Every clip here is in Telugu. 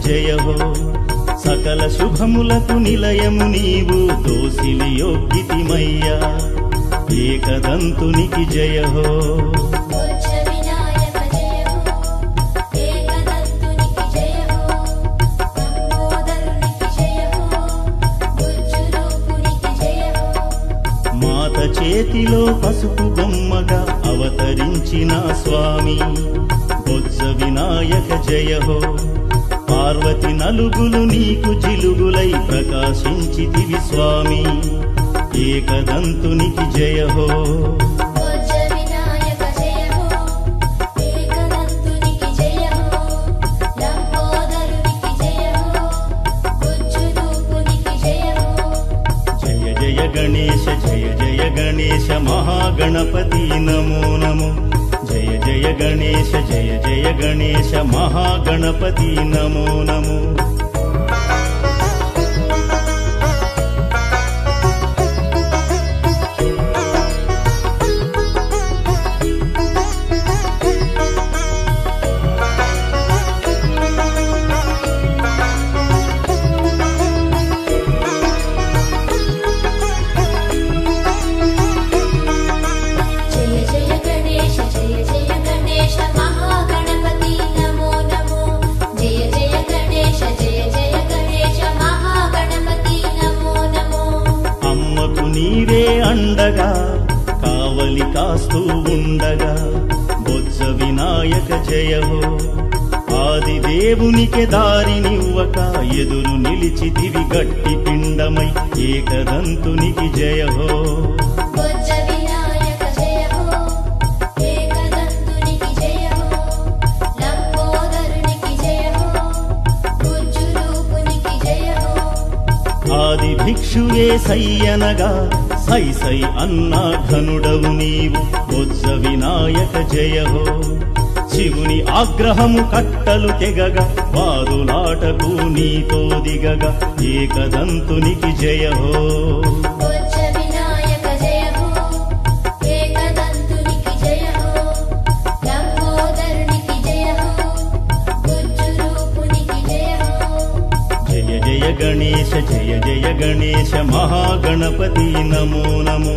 జయ హో సకల శుభములకు నిలయము నీవు దోసిలి యోగ్యతిమయ్యా ఏకదంతునికి జయ హో మాత చేతిలో పసుపు బొమ్మగా అవతరించిన స్వామి బొజ్జ వినాయక జయ హో పార్వతి నలుగులు నీకు జిలుగులై ప్రకాశించితివి స్వామి ఏకదంతునికి జయ హో జయ జయ గణేశ జయ జయ గణేశ మహాగణపతి నమో నమో జయ జయ గణేశ జయ జయ గణేశ మహాగణపతి నమో నమో నీవే అండగా కావలి కాస్తూ ఉండగా బొజ్జ వినాయక జయ హో ఆది దేవునికి దారినివ్వక ఎదురు నిలిచితివి గట్టి పిండమై ఏకదంతునికి జయ హో ఆది భిక్షువే సయ్యనగా సై సై అన్నా ఘనుడవు నీవు బొజ్జ వినాయక జయ హో శివుని ఆగ్రహము కట్టలు తెగగా వారులాటకు నీతో దిగగా ఏకదంతునికి జయ హో జయ గణేశ జయ జయ గణేశ మహాగణపతి నమో నమో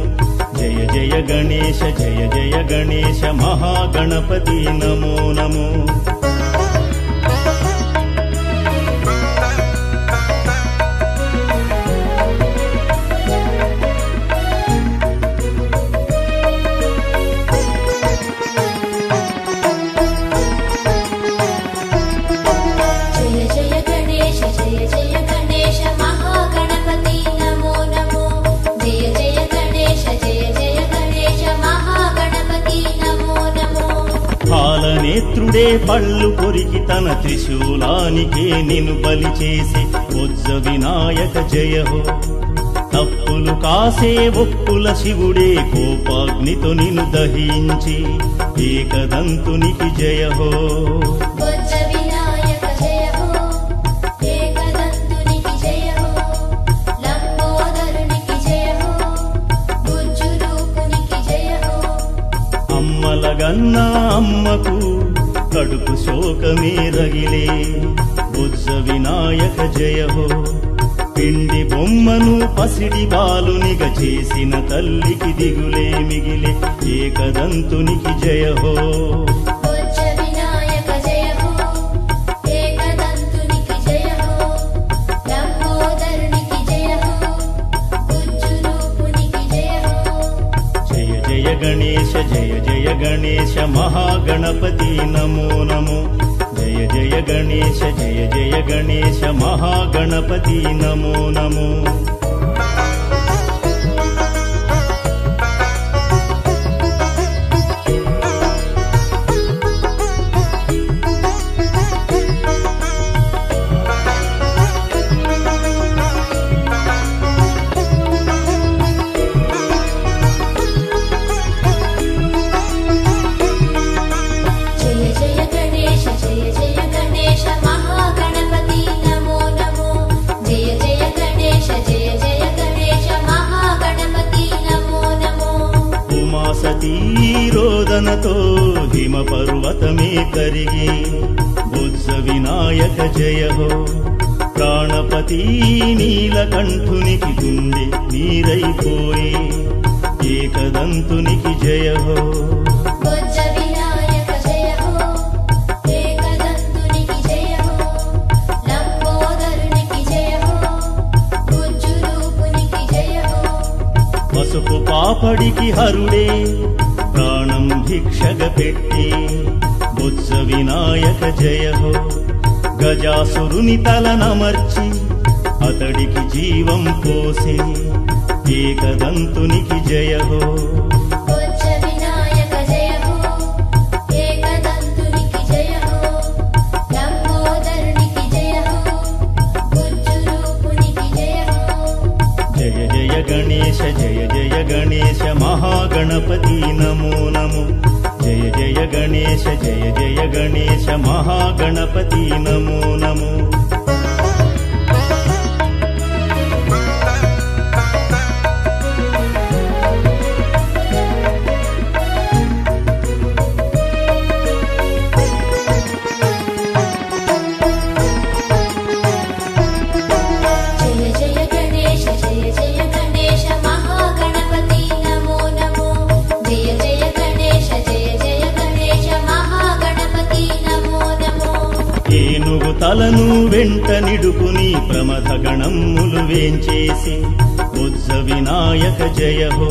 జయ జయ గణేశ జయ జయ గణేశ మహాగణపతి నమో నమో నేత్రుడే పళ్ళు కొరికి తన త్రిశూలానికే నిన్ను బలి చేసి బొజ్జ వినాయక జయ హో తప్పులు కాసే ఒప్పుల శివుడే కోపాగ్నితో నిన్ను దహించి ఏకదంతునికి జయ హో అమ్మలగన్నా అమ్మకు కడుపు శోకమే రగిలే బొజ్జ వినాయక జయ హో పిండి బొమ్మను పసిడి బాలునిగా చేసిన తల్లికి దిగులే మిగిలే ఏకదంతునికి జయ హో గణేశ జయ జయ గణేశ మహాగణపతి నమో నమో జయ జయ గణేశ జయ జయ గణేశ మహాగణపతి నమో నమో సతీ రోదనతో హిమ పర్వతమే కరిగి బుజ్జ వినాయక జయ హో ప్రాణపతి నీలకంఠునికి గుండె నీరైపోయే ఏకదంతునికి జయ హో బుజ్జ వినాయక జయ హో ఏకదంతునికి జయ హో లంబోదరునికి జయ హో బుజ్జు రూపునికి జయ హో పసుపు పాపడికి హరుడే ప్రాణం భిక్షగ పెట్టి బుజ్జ వినాయక జయ హో గజాసురుని తలనమర్చి అతడికి జీవం పోసే ఏకదంతునికి జయ హో బుజ్జ వినాయక జయ హో ఏకదంతునికి జయ హో లంబోదరునికి జయ హో బుజ్జు రూపునికి జయ హో జయ జయ గణేశ జయ జయ గణేశ మహాగణపతి నమో నమో జయ జయ గణేశ జయ జయ గణేశ మహాగణపతి నమో నమో జయ జయ గణేశ జయ జయ గణేశ మహాగణపతి నమో నమో జయ జయ గణేశ జయ జయ గణేశ మహాగణపతి నమో నమో ఏనుగు తలను వెంట నిడుకుని ప్రమథ గణమ్ములు వేంచేసి బుజ్జ వినాయక జయ హో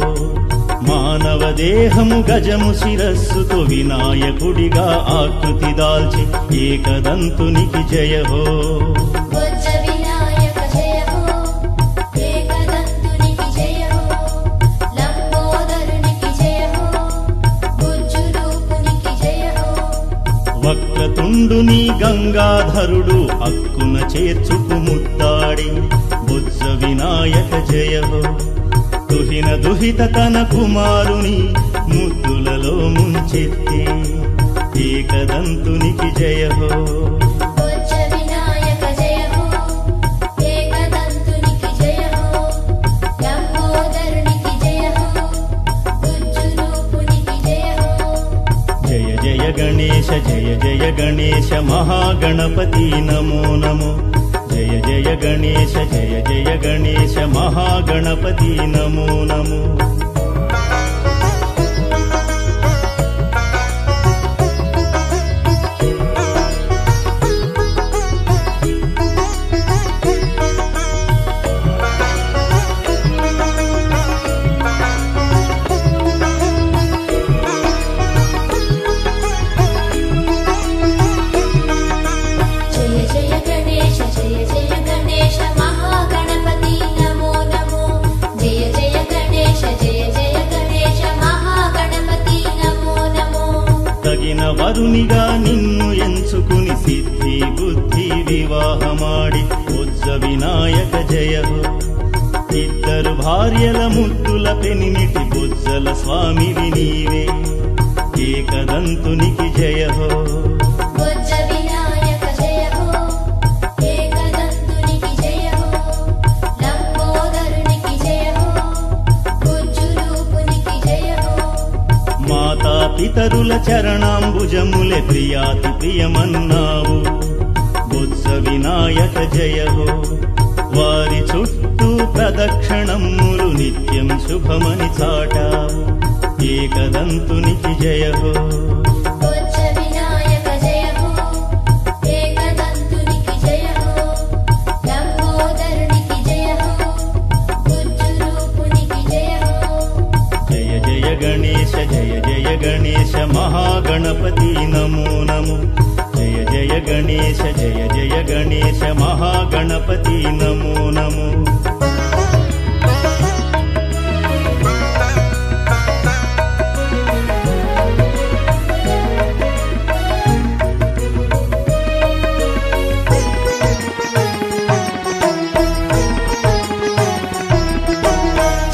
మానవ దేహము గజము శిరస్సుతో వినాయకుడిగా ఆకృతి దాల్చి ఏకదంతునికి జయ హో బుజ్జ వినాయక జయ హో ఏకదంతునికి జయ హో లంబోదరునికి జయ హో బుజ్జు రూపునికి జయ హో వక్రతుండుని గంగాధరుడు హక్కున చేర్చుకు ముత్తాడి బుజ్జ వినాయక జయ హో దుహిన దుహిత తన కుమారుని ముద్దులలో ముంచెత్తి ఏకదంతునికి జయ హో బుజ్జ వినాయక జయ హో ఏకదంతునికి జయ హో లంబోదరునికి జయ హో బుజ్జు రూపునికి జయ హో జయ జయ గణేశ జయ జయ గణేశ మహాగణపతి నమో నమో జయ జయ గణేశ జయ జయ గణేశ మహాగణపతి నమో నమో జయ జయ గణేశ జయ జయ గణేశ మహాగణపతి నమో నమో జయ జయ గణేశ జయ జయ గణేశ మహాగణపతి నమో నమో తగిన వరునిగా నిన్ను ఎంచుకుని సిద్ధి బుద్ధి వివాహమాడి బుజ్జ వినాయక జయ హో ఇద్దరు భార్యల ముద్దుల పెనిమిటి బుజ్జల స్వామివి నీవే ఏకదంతునికి జయ హో బుజ్జ వినాయక జయ హో ఏకదంతునికి జయ హో లంబోదరునికి జయ హో బుజ్జు రూపునికి జయ హో మాతా పితరుల చరణాంబుజములే ప్రియాతి ప్రియమన్నావు బుజ్జ వినాయక జయ హో వారి చుట్టూ ప్రదక్షిణములు నిత్యం శుభమని చాటావు ఏకదంతునికి జయ హో బుజ్జ వినాయక జయ హో ఏకదంతునికి జయ హో లంబోదరునికి జయ హో బుజ్జు రూపునికి జయ హో జయ జయ గణేశ జయ జయ గణేశ మహాగణపతి నమో నమో జయ జయ గణేశ జయ జయ గణేశ మహాగణపతి నమో నమో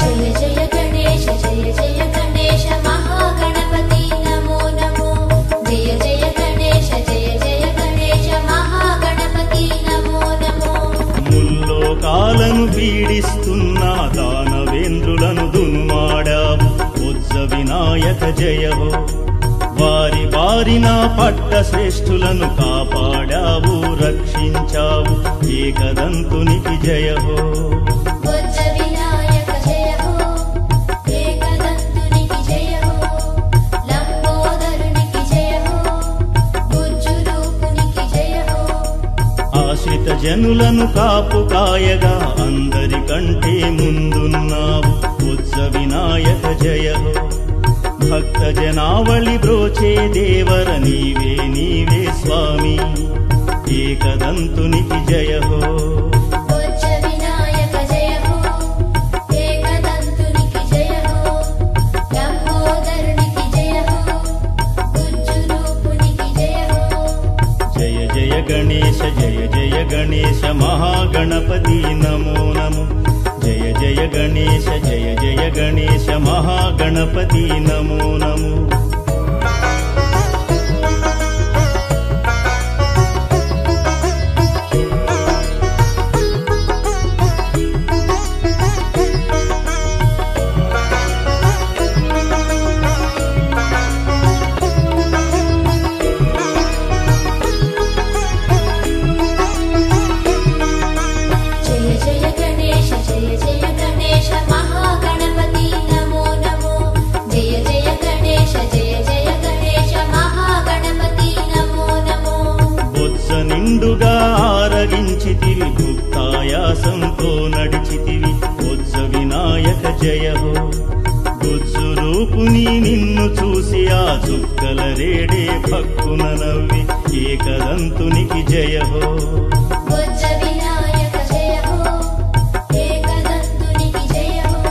జయ జయ గణేశ జయ జయ గణేశ మహాగణపతి నమో నమో జయ జయ గణేశ జయ జయ గణేశ మహాగణపతి నమో నమో ముల్లోకాలను పీడిస్తున్న దానవేంద్రులను దున్మాడావు బుజ్జ వినాయక జయ హో వారి బారిన పడిన పట్ట శ్రేష్ఠులను కాపాడావు రక్షించావు ఏకదంతునికి జయ హో బొజ్జ వినాయక జయ హో ఏకదంతునికి జయ హో లంబోదరునికి జయ హో గుజ్జు రూపునికి జయ హో ఆశ్రిత జనులను కాపు కాయగా అందరికంటే ముందున్నావు బొజ్జ వినాయక జయ హో భక్త జనావళి బ్రోచే దేవర నీవే నీవే స్వామి ఏకదంతునికి జయ హో బొజ్జ వినాయక జయ హో ఏకదంతునికి జయ హో లంబోదరునికి జయ హో గుజ్జు రూపునికి జయ హో జయ జయ గణేశ జయ జయ గణేశ మహాగణపతి నమో నమో జయ జయ గణేశ జయ జయ గణేశ మహాగణపతి నమో నమో జయ జయ గణేశ జయ జయ గణేశ మహాగణపతి నమో నమో జయ జయ గణేశ జయ జయ గణేశ మహాగణపతి నమో నమో బొత్స నిండుగా ఆరగించితివి భుక్తాయాసంతో నడిచితివి బొత్స వినాయక జయ హో గుజ్జు రూపుని నిన్ను చూసి ఆ చుక్కల రేడే భక్కున నవ్వి ఏకదంతునికి జయ హో బొజ్జ వినాయక జయ హో ఏకదంతునికి జయ హో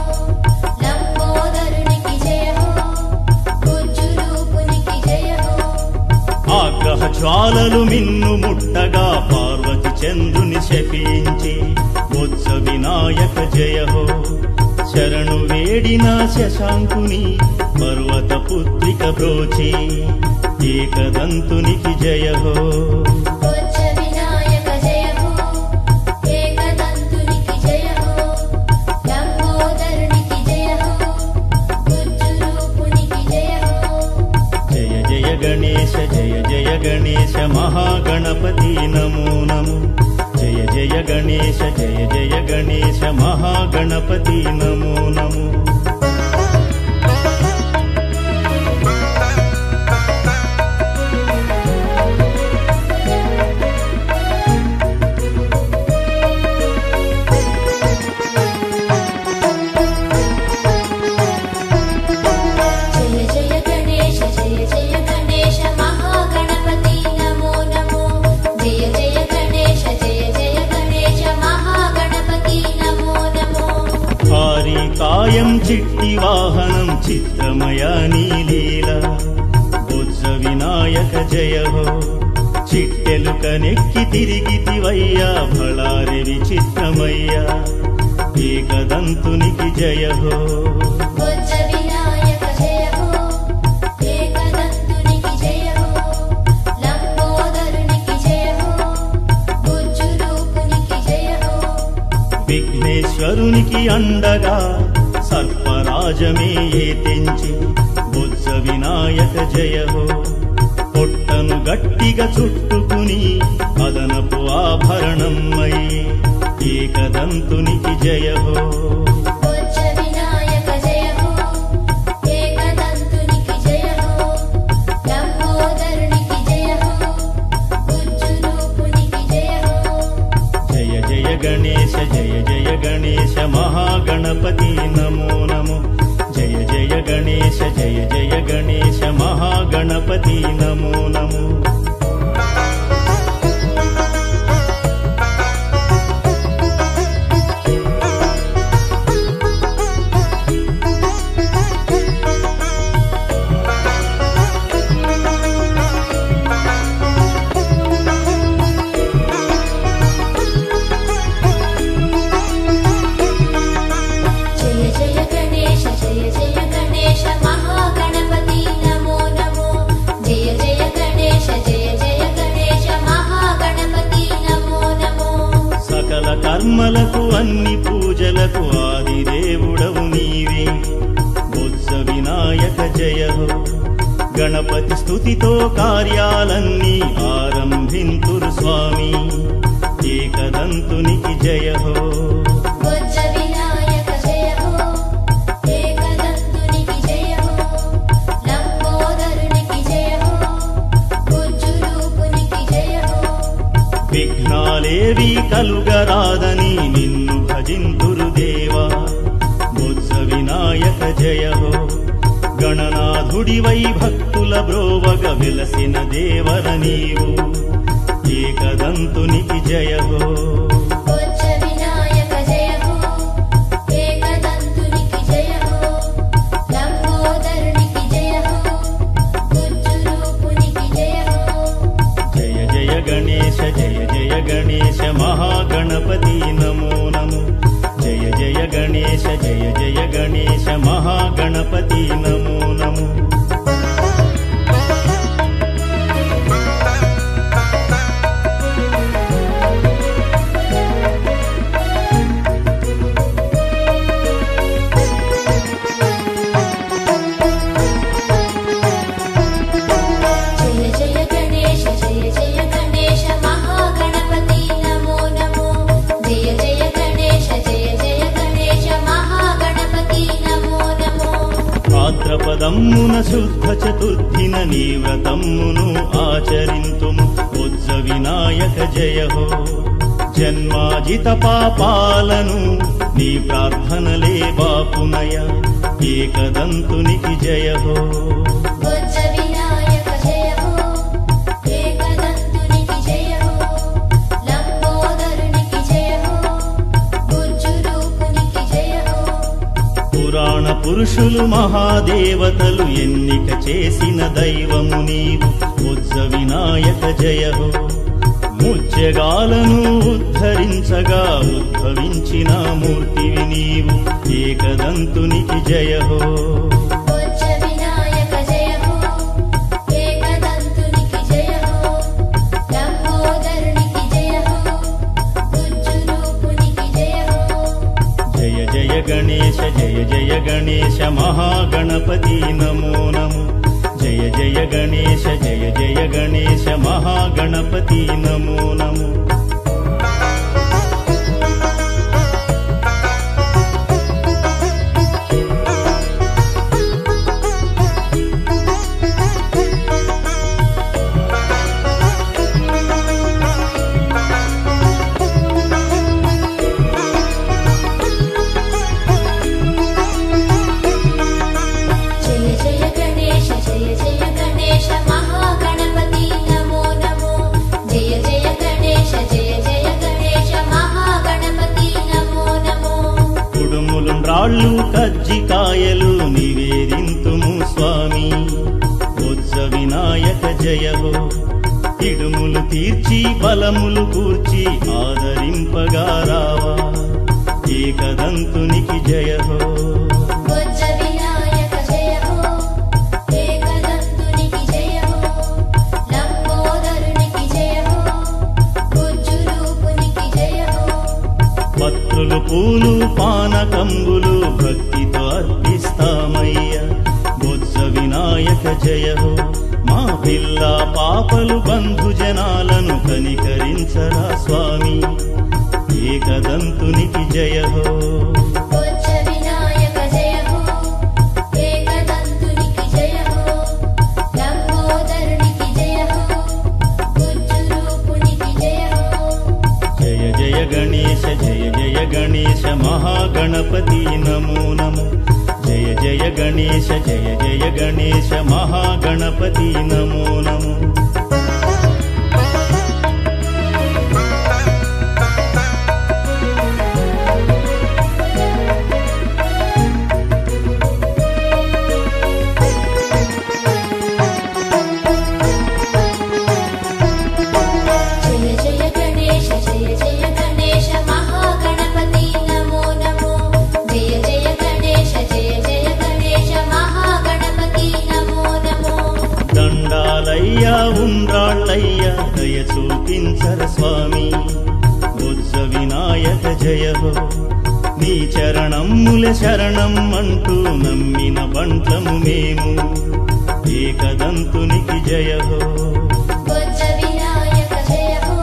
లంబోదరునికి జయ హో గుజ్జు రూపునికి జయ హో ఆగ్రహ జ్వాలలు మిన్ను ముట్టగా పార్వతి చంద్రుని శపించి బొత్స వినాయక జయ హో శరణు వేడిన శశాంకుని పర్వత పుత్రిక బ్రోచి ఏకదంతునికి జయ హో బొజ్జ వినాయక జయ హో ఏకదంతునికి జయ హో లంబోదరునికి జయ హో గుజ్జు రూపునికి జయ హో జయ జయ గణేశ జయ జయ గణేశ మహాగణపతి నమో నమో జయ జయ గణేశ జయ జయ గణేశ మహాగణపతి నమో నమో జయ జయ గణేశ జయ జయ గణేశ మహాగణపతి నమో నమో జయ జయ గణేశ జయ జయ గణేశ మహాగణపతి నమో నమో భారీ కాయం చిట్టి వాహనం చిత్రమయ నీలీల బొజ్జ వినాయక జయ హో చిట్టెలుక నెక్కి తిరిగితివయ్యా భళారి విచిత్రమయ్యా ఏకదంతునికి జయ హో బొజ్జ వినాయక జయ హో ఏకదంతునికి జయ హో లంబోదరునికి జయ హో గుజ్జు రూపునికి జయ హో విఘ్నేశ్వరునికి అండగా సర్పరాజమే తెంచి బొజ్జ వినాయక జయ హో పొట్టను గట్టిగా చుట్టుకుని అదనపు ఆభరణమయ్యే ఏకదంతునికి జయ హో బొజ్జ వినాయక జయ హో ఏకదంతునికి జయ హో లంబోదరునికి జయ హో గుజ్జు రూపునికి జయ హో జయ జయ గణేశ జయ జయ గణేశ మహాగణపతి నమో నమో జయ జయ గణేశ జయ జయ గణేశ మహాగణపతి నమో నమో జయ జయ గణేశ జయ జయ గణేశ మహాగణపతి నమో నమో జయ జయ గణేశ జయ జయ గణేశ మహాగణపతి నమో నమో సకల కర్మలకు అన్ని పూజలకు ఆది దేవుడవు నీవే బొత్స వినాయక జయ హో గణపతి స్తుతితో కార్యాలన్నీ ఆరంభింతురు స్వామి ఏకదంతునికి జయ హో బొజ్జ వినాయక జయ హో ఏకదంతునికి జయ హో లంబోదరునికి జయ హో బొజ్జు రూపునికి జయ హో విఘ్నాలేవి కలుగరాదని నిన్ను భజింతురు దేవా బొజ్జ వినాయక జయ హో గణనాథుడివై భక్తుల బ్రోవగ వెలసిన దేవర నీవు ఏకదంతునికి జయ హో బొజ్జ వినాయక జయ హో ఏకదంతునికి జయ హో లంబోదరునికి జయ హో బొజ్జు రూపునికి జయ హో జయ జయ గణేశ జయ జయ గణేశ మహాగణపతి నమో నమో జయ జయ గణేశ జయ జయ గణేశ మహాగణపతి నమో నమో జయ జయ గణేశ జయ జయ గణేశ మహాగణపతి నమో నమో జయ జయ గణేశ జయ జయ గణేశ మహాగణపతి నమో నమో భాద్రపదమ్మున శుద్ధ చతుర్థిన నీ వ్రతమ్మును ఆచరింతుము బొజ్జ వినాయక జయ హో జన్మాజిత పాపాలను నీ ప్రార్థనలే బాపునయ ఏకదంతునికి జయ హో బొజ్జ వినాయక జయ హో ఏకదంతునికి జయ హో లంబోదరునికి జయ హో బొజ్జు రూపునికి జయ హో పురాణ పురుషులు మహాదేవతలు ఎన్నిక చేసిన దైవము నీవు బొజ్జ వినాయక జయ హో ముత్యగాలను ఉద్ధరించగా ఉద్భవించిన మూర్తివి నీవు ఏకదంతునికి జయ హో బొజ్జ వినాయక జయ హో ఏకదంతునికి జయ హో లంబోదరునికి జయ హో బొజ్జు రూపునికి జయ హో జయ జయ గణేశ జయ జయ గణేశ మహాగణపతి నమో నమో జయ జయ గణేశ జయ జయ గణేశ మహాగణపతి నమో నమో జయ జయ గణేశ జయ జయ గణేశ మహాగణపతి నమో నమో జయ జయ గణేశ జయ జయ గణేశ మహాగణపతి నమో నమో కుడుములుండ్రాళ్ళు కజ్జికాయలు నివేదింతుము స్వామి బొజ్జ వినాయక జయ హో ఇడుములు తీర్చి బలములు కూర్చి ఆదరింపగా రావా ఏకదంతునికి జయ హో బొజ్జ వినాయక జయ హో ఏకదంతునికి జయ హో లంబోదరునికి జయ హో బొజ్జు రూపునికి జయ హో పత్రులు పూలు పానకంబులు భక్తితో అర్పిస్తామయ్య బొజ్జ వినాయక జయ హో మా పిల్ల పాపలు బంధు జనాలను కనికరించరా స్వామి ఏకదంతునికి జయ హో బొజ్జ వినాయక జయ హో ఏకదంతునికి జయ హో లంబోదరునికి జయ హో బొజ్జు రూపునికి జయ హో జయ జయ గణేశ జయ జయ గణేశ మహాగణపతి నమో నమో జయ జయ గణేశ జయ జయ గణేశ మహాగణపతి నమో నమో జయ జయ గణేశ జయ జయ గణేశ మహాగణపతి నమో నమో జయ జయ గణేశ జయ జయ గణేశ మహాగణపతి నమో నమో దండాలయ్య ఉండ్రాళ్ళయ్య దయ చూపించర స్వామి బొజ్జ వినాయక జయ హో నీ చరణమ్ముల శరణం అంటూ నమ్మిన బంట్లము మేము ఏకదంతునికి జయ హో బొజ్జ వినాయక జయ హో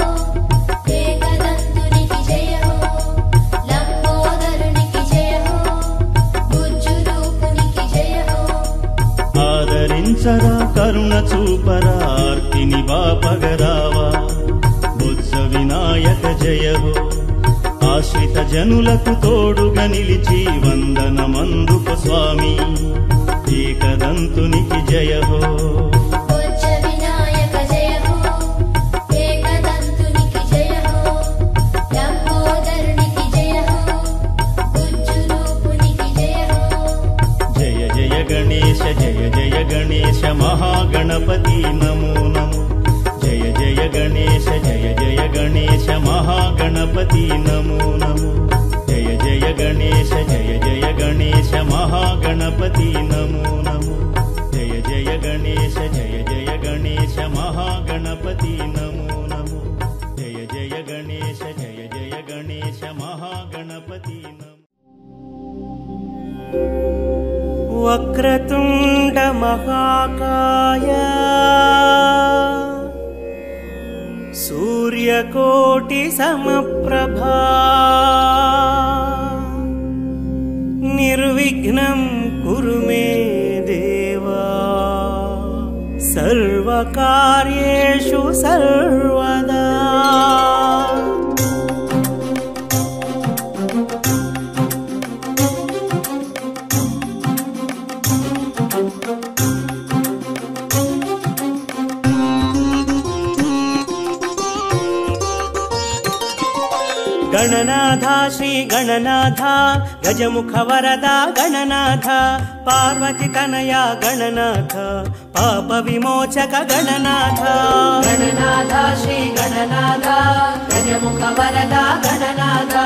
ఏకదంతునికి జయ హో లంబోదరునికి జయ హో గుజ్జు రూపునికి జయ హో ఆదరించరా కరుణ చూపరా ఆర్తిని బాపగరావా బొజ్జ వినాయక జయ హో ఆశ్రిత జనులకు తోడుగా నిలిచి వందనమందుకు స్వామి ఏకదంతునికి జయ హో బొజ్జ వినాయక జయ హో ఏకదంతునికి జయ హో లంబోదరునికి జయ హో గుజ్జు రూపునికి జయ హో జయ జయ గణేశ మహాగణపతి నమో నమో జయ జయ గణేశ మహాగణపతి నమో నమో జయ జయ గణేశ మహాగణపతి నమో నమో జయ జయ గణేశ మహాగణపతి నమో నమో జయ జయ గణేశ మహాగణపతి నమో వక్రతుండ మహాకాయ సూర్యకోటి సమప్రభా నిర్విఘ్నం కురు మే దేవా సర్వకార్యేషు సర్వదా గణనాథ శ్రీ గణనాథ గజముఖ వరద గణనాథ పార్వతి తనయ గణనాథ పాప విమోచక గణనాథ గణనాథ శ్రీ గణనాథ గజముఖ వరద గణనాథ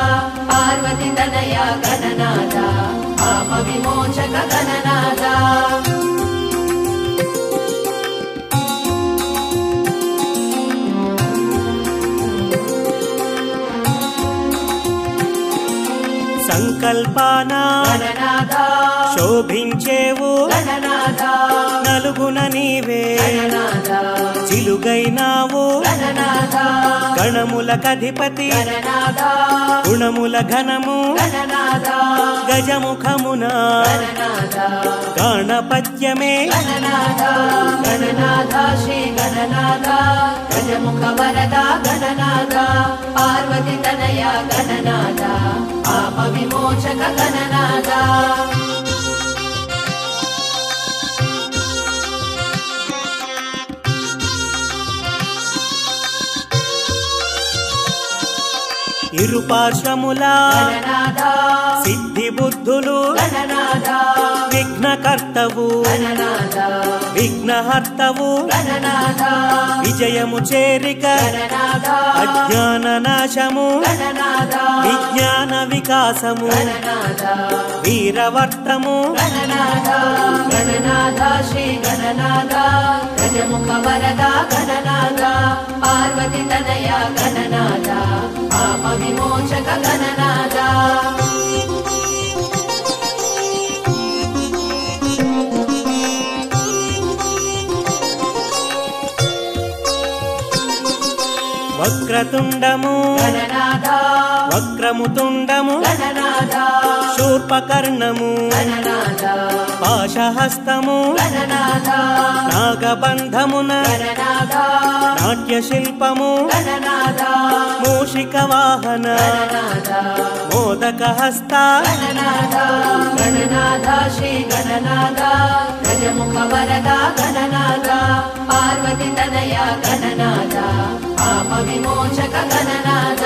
పార్వతి తనయ గణనాథ పాప విమోచక గణనాథ సంకల్పాన గణనాథ శోభించేవు గణనాథ నలుగున నీవే గణనాథ చిలుగైనావు గణనాథ గణములకధిపతి గణనాథ గుణముల ఘనము గణనాథ గజముఖమున గణనాథ గణపద్యమే గణనాథ గణనాథ శ్రీ గణనాథ గజముఖ వరద గణనాథ పార్వతి తనయ గణనాథ పాప విమోచక గణనాథ ఇరుపార్శ్వముల గణనాథ సిద్ధి బుద్ధులు గణనాథ విఘ్నకర్తవు గణనాథ విఘ్నహర్తవు గణనాథ విజయము చేరిక గణనాథ అజ్ఞాన నాశము గణనాథ విజ్ఞాన వికాసము గణనాథ వీరవర్తము గణనాథ గణనాథ శ్రీ గణనాథ గజముఖ వరద గణనాథ పార్వతి తనయ గణనాథ పాప విమోచక గణనాథ వక్రతుండము గణనాథ వక్రముతుండము గణనాథ శూర్పకర్ణము గణనాథ పాశహస్తము గణనాథ నాగబంధమున గణనాథ నాట్యశిల్పము గణనాథ మూషిక వాహన గణనాథ మోదక హస్త గణనాథ గణనాథ శ్రీ గణనాథ గజముఖ వరద గణనాథ పార్వతి తనయ గణనాథ పాప విమోచక గణనాథ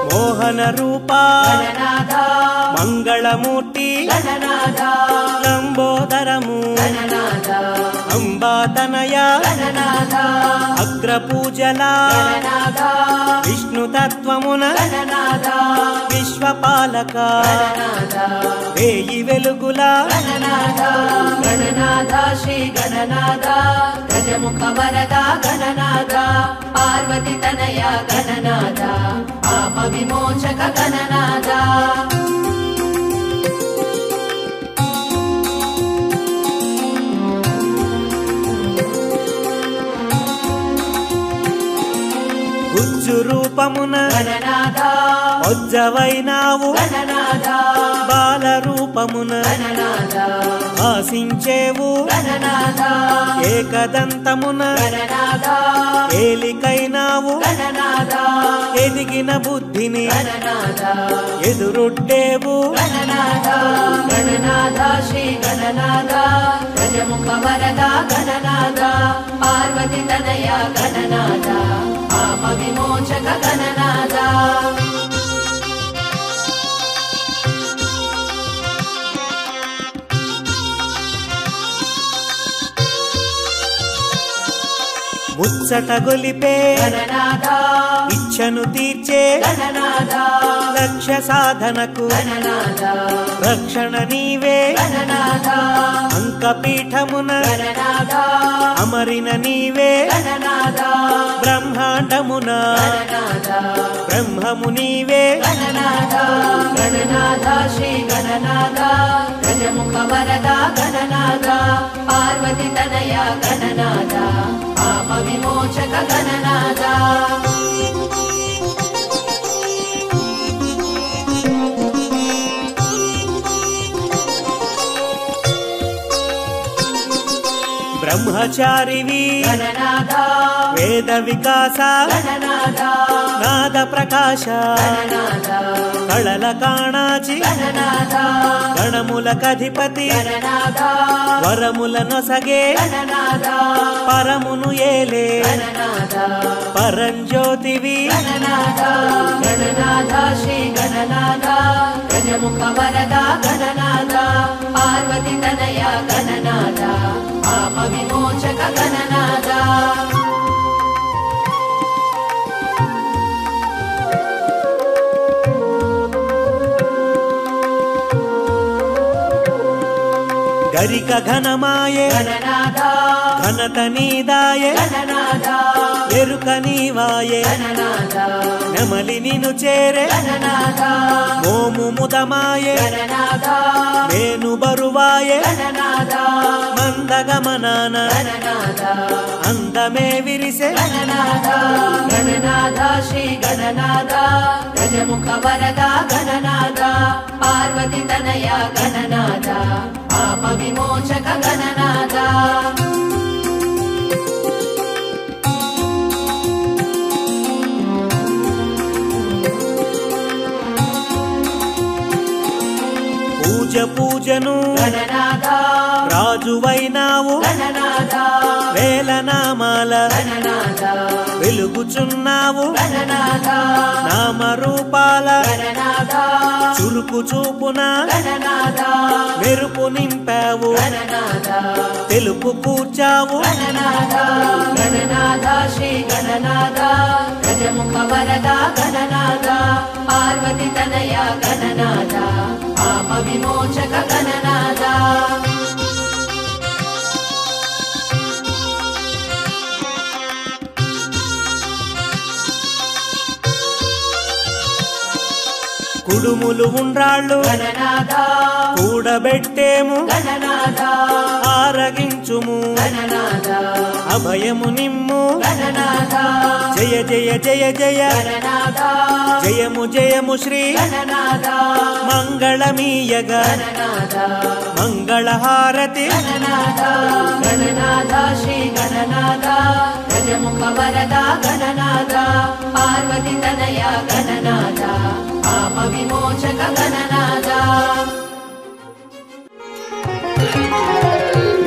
మోహన రూప గణనాథ మంగళమూర్తి గణనాథ లంబోదరము గణనాథ అంబాతనయ గణనాథ అగ్రపూజల గణనాథ విష్ణుతత్వమున గణనాథ విశ్వపాలక వేయి వెలుగుల గణనాథ శ్రీ గణనాథ గజముఖ వరద గణనాథ పార్వతి తనయ గణనాథ పాప విమోచక గణనాథ గుజ్జు రూపమున గణనాథ వజ్జవైనావు గణనాథ బాల రూపమున గణనాథ ఆశించేవు గణనాథ ఏకదంతమున గణనాథ ఏలికైనావు గణనాథ ఎదిగిన బుద్ధిని గణనాథ ఎదురొడ్డేవు గణనాథ గణనాథ శ్రీ గణనాథ గజముఖ వరద గణనాథ పార్వతి తనయ గణనాథ పాప విమోచక గణనాథ ముచ్చట గొలిపే గణనాథ ఇచ్చను తీర్చే గణనాథ లక్ష్య సాధనకు గణనాథ రక్షణ నీవే గణనాథ అంకపీఠమున గణనాథ అమరిన నీవే గణనాథ బ్రహ్మాండమున గణనాథ బ్రహ్మము నీవే గణనాథ గణనాథ శ్రీ గణనాథ గజముఖ వరద గణనాథ పార్వతి తనయ గణనాథ పాప విమోచక గణనాథ బ్రహ్మచారివి గణనాథ వేద వికాస గణనాథ నాద ప్రకాశ గణనాథ కళల కాణాచి గణనాథ గణములకధిపతి గణనాథ వరముల నొసగే గణనాథ పరమును ఏలే గణనాథ పరంజ్యోతివి గణనాథ గణనాథ శ్రీ గణనాథ గజముఖ వరద గణనాథ పార్వతి తనయ గణనాథ పాప విమోచక గణనాథ గరిక ఘనమాయే గణనాథ ఘనత నీదాయే గణనాథ ఎరుక నీవాయే గణనాథ నెమలి నిను చేరే గణనాథ మోము ముదమాయే గణనాథ నేను బరువాయే గణనాథ మందగమనాన గణనాథ అందమే విరిసే గణనాథ గణనాథ శ్రీ గణనాథ గజముఖ వరద గణనాథ పార్వతి తనయ గణనాథ పాప విమోచక గణనాథ పూజను గణనాథ రాజువైనావు గణనాథ వేలనామాల గణనాథ వెలుగుచున్నావు గణనాథ నామరూపాల గణనాథ చురుకు చూపున గణనాథ మెరుపు నింపావు గణనాథ తెలుపు కూర్చావు గణనాథ గణనాథ శ్రీ గణనాథ గజముఖ వరద గణనాథ పార్వతి తనయ గణనాథ పాప విమోచక గణనాథ కుడుములు ఉండ్రాళ్ళు గణనాథ కూడబెట్టేము గణనాథ ఆరగించుము గణనాథ అభయము నిమ్ము గణనాథ జయ జయ జయ జయ గణనాథ జయము జయము శ్రీ గణనాథ మంగళమీయగ గణనాథ మంగళహారతి గణనాథ గణనాథ శ్రీ గణనాథ గజముఖ వరద గణనాథ పార్వతి తనయ గణనాథ పాప విమోచక గణనాథ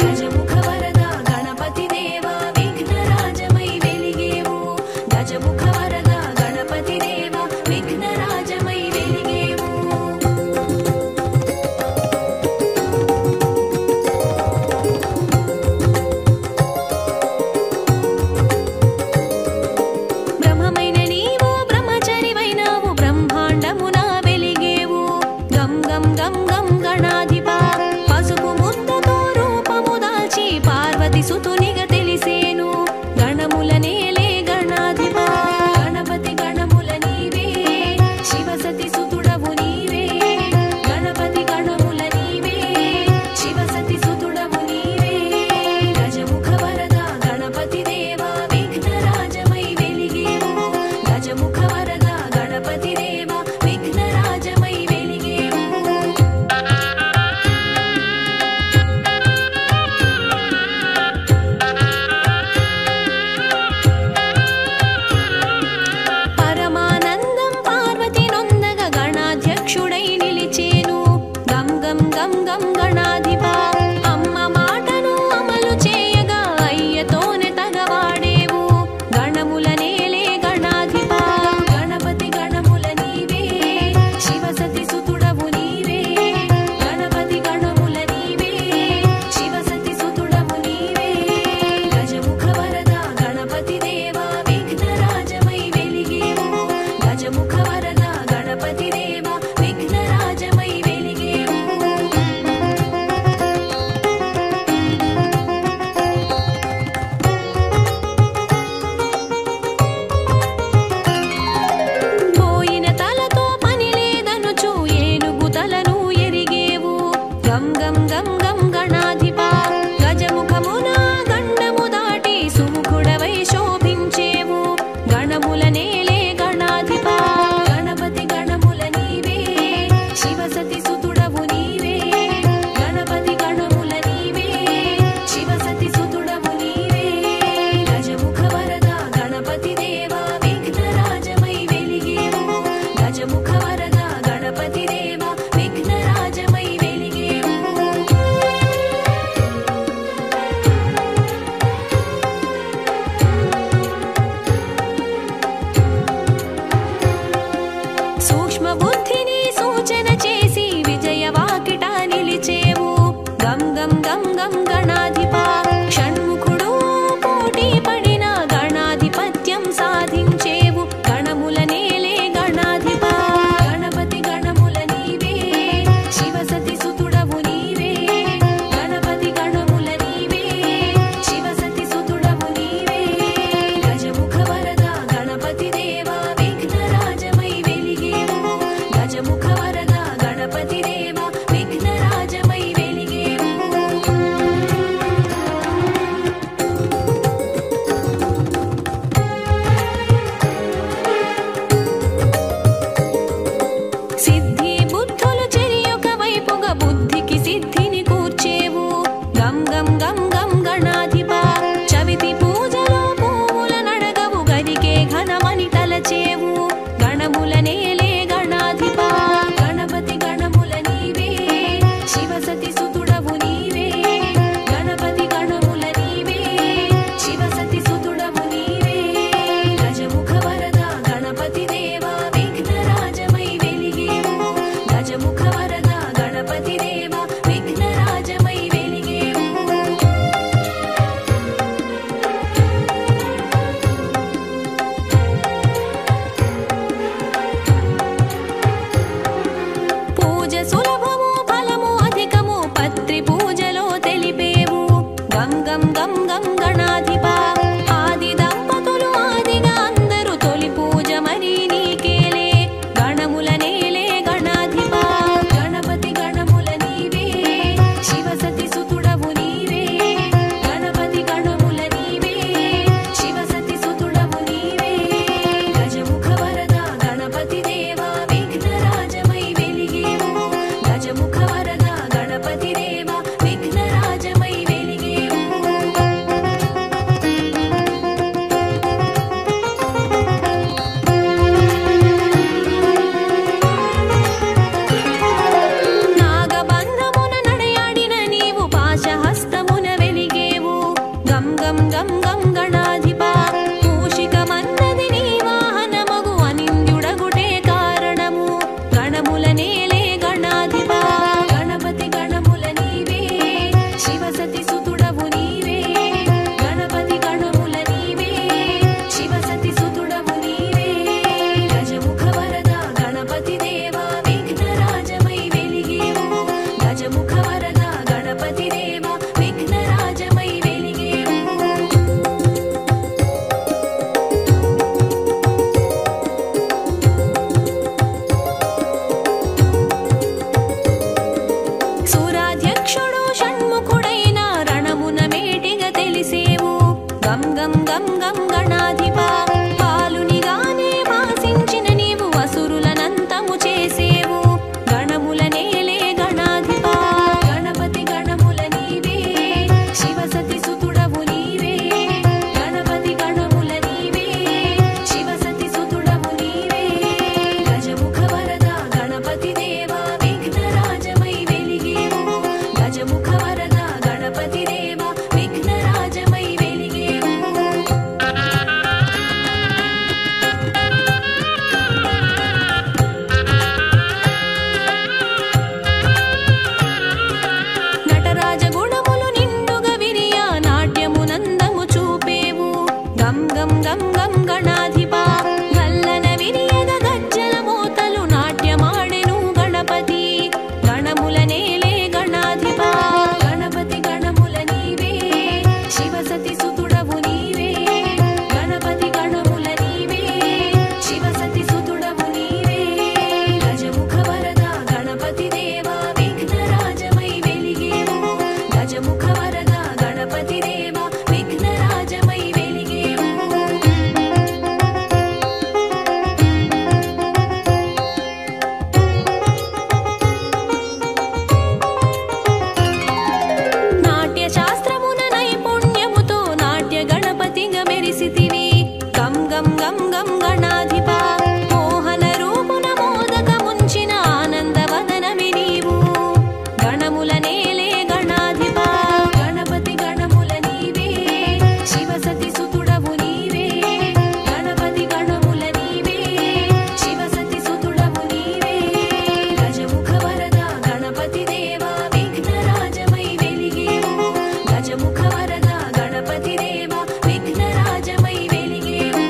గజముఖ వరద గణపతి దేవ విఘ్నరాజమై వెలిగేవు గజముఖ వరద గణపతి దేవ విఘ్నరాజమై వెలిగేవు బ్రహ్మమైన నీవు బ్రహ్మచారివైనావు బ్రహ్మాండమున వెలిగే గం గం గం గణాధిప పసుపు ముద్దతో రూపము దాల్చి పార్వతి సుతునిగా తెలిసేను గణముల నేలే గణాధిప గణపతి గణముల నీవే శివసతి సుతుడవు నీవే గణపతి గణముల నీవే శివసతి సుతుడవు నీవే గజముఖ వరద గణపతి దేవా విఘ్నరాజమై వెలిగేవు గజముఖ వరద గణపతి దేవా విఘ్నరాజమై వెలిగేవు పరమానందం పార్వతి నొందగ గణాధ్యక్షుడై నిలిచేను గం గం గం గం గణాధిప అమ్మ మాటను అమలు చేయగా అయ్యతోనే తగవాడేవు గణముల నేలే గణాధిప గణపతి గణముల నీవే శివసతి సుతుడవు నీవే గణపతి గణముల నీవే శివసతి సుతుడవు నీవే గజముఖ వరద గణపతి దేవా విఘ్నరాజమై వెలిగేవు గజముఖ వరద గణపతి దేవా విఘ్నరాజమై వెలిగేవు పోయిన తలతో పని లేదనుచు ఏనుగు తలను ఎరిగేవు గం గం గం గం గణాధిప గజముఖమున గండము దాటి సుముఖుడవై శోభించేవు గణముల నేలే గణాధిప గణపతి గణముల నీవే శివసతి సుతుడవు నీవే గణపతి గణముల నీవే శివసతి సుతుడవు నీవే గజముఖ వరద గణపతి దేవా విఘ్నరాజమై వెలిగేవు గజముఖ వరద గణపతి దేవా విఘ్నరాజమై వెలిగేవు గం గం గం గణాధిపా గల్లన విరియద గజ్జల మోతలు నాట్యమాడెను గణపతి గణముల నేలే గణాధిపా గణపతి గణముల నీవే శివసతి సుతుడవు నీవే గణపతి గణముల నీవే శివసతి సుతుడవు నీవే గజముఖ వరద గణపతి దేవా విఘ్నరాజమై వెలిగేవు గజముఖ వరద గణపతి దేవా విఘ్నరాజమై వెలిగేవు నాట్య శాస్త్రమున నైపుణ్యముతో నాట్య గణపతిగా మెరిసితివి గం గం గం గం గణాధిపా మోహన రూపున మోదక ముంచిన ఆనందవదనమి నీవు గణముల నేలే గణాధిపా గణపతి గణముల నీవే శివసతి సుతుడవు నీవే గణపతి గణముల నీవే శివసతి సుతుడవు నీవే గజముఖ వరద గణపతి దేవా విఘ్నరాజమై వెలిగేవు గజముఖ వరద గణపతి దేవా విఘ్నరాజమై వెలిగేవు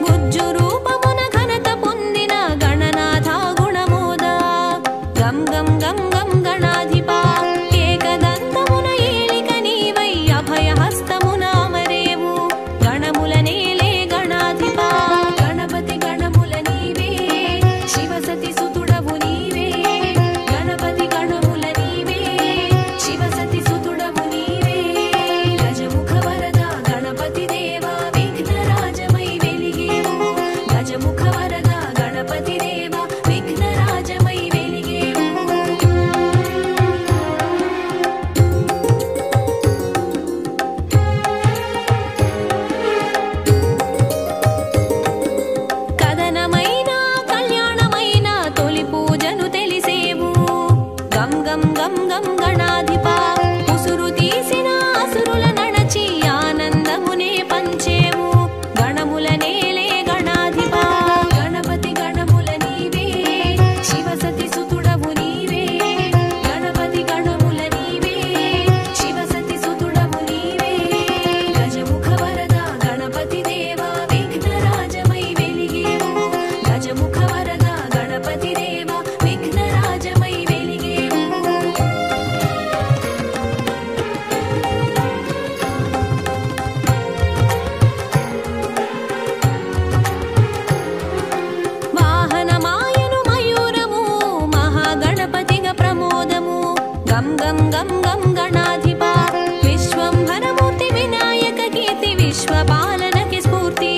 గుజ్జు రూపమున ఘనత పొందిన గణనాథ గుణమోద గం గం గం గం గణాధిపా ఏకదంతమున ఏలిక నీవై అభయ హస్తమున అమరేవు గణముల నేలే గణాధిపా గణపతి గణముల నీవే శివసతి సుతుడవు నీవే గణపతి గణముల నీవే శివసతి సుతుడవు నీవే గజముఖ వరద గణపతి దేవా విఘ్నరాజమై వెలిగేవు గజముఖ వరద గణపతి దేవా విఘ్నరాజమై వెలిగేవు కదనమైన కళ్యాణమైన తొలి పూజను తెలిసేవు గం గం గం గం గణాధిపా ఉసురు తీసిన అసురుల నడచి ఆనందమునే పంచేవు గణముల నేలే గణాధిపా గణపతి గణముల నీవే శివసతి సుతుడవు నీవే గణపతి గణముల నీవే శివసతి సుతుడవు నీవే గజముఖ వరద గణపతి దేవా విఘ్నరాజమై వెలిగేవు గజముఖ వరద గణపతి దేవా విఘ్నరాజమై వెలిగేవు వాహనమాయను మయూరము మహాగణపతిగా ప్రమోదము గం గం గం గం గణాధిపా విశ్వంభరమూర్తి వినాయక కీర్తి విశ్వపాలనకి స్ఫూర్తి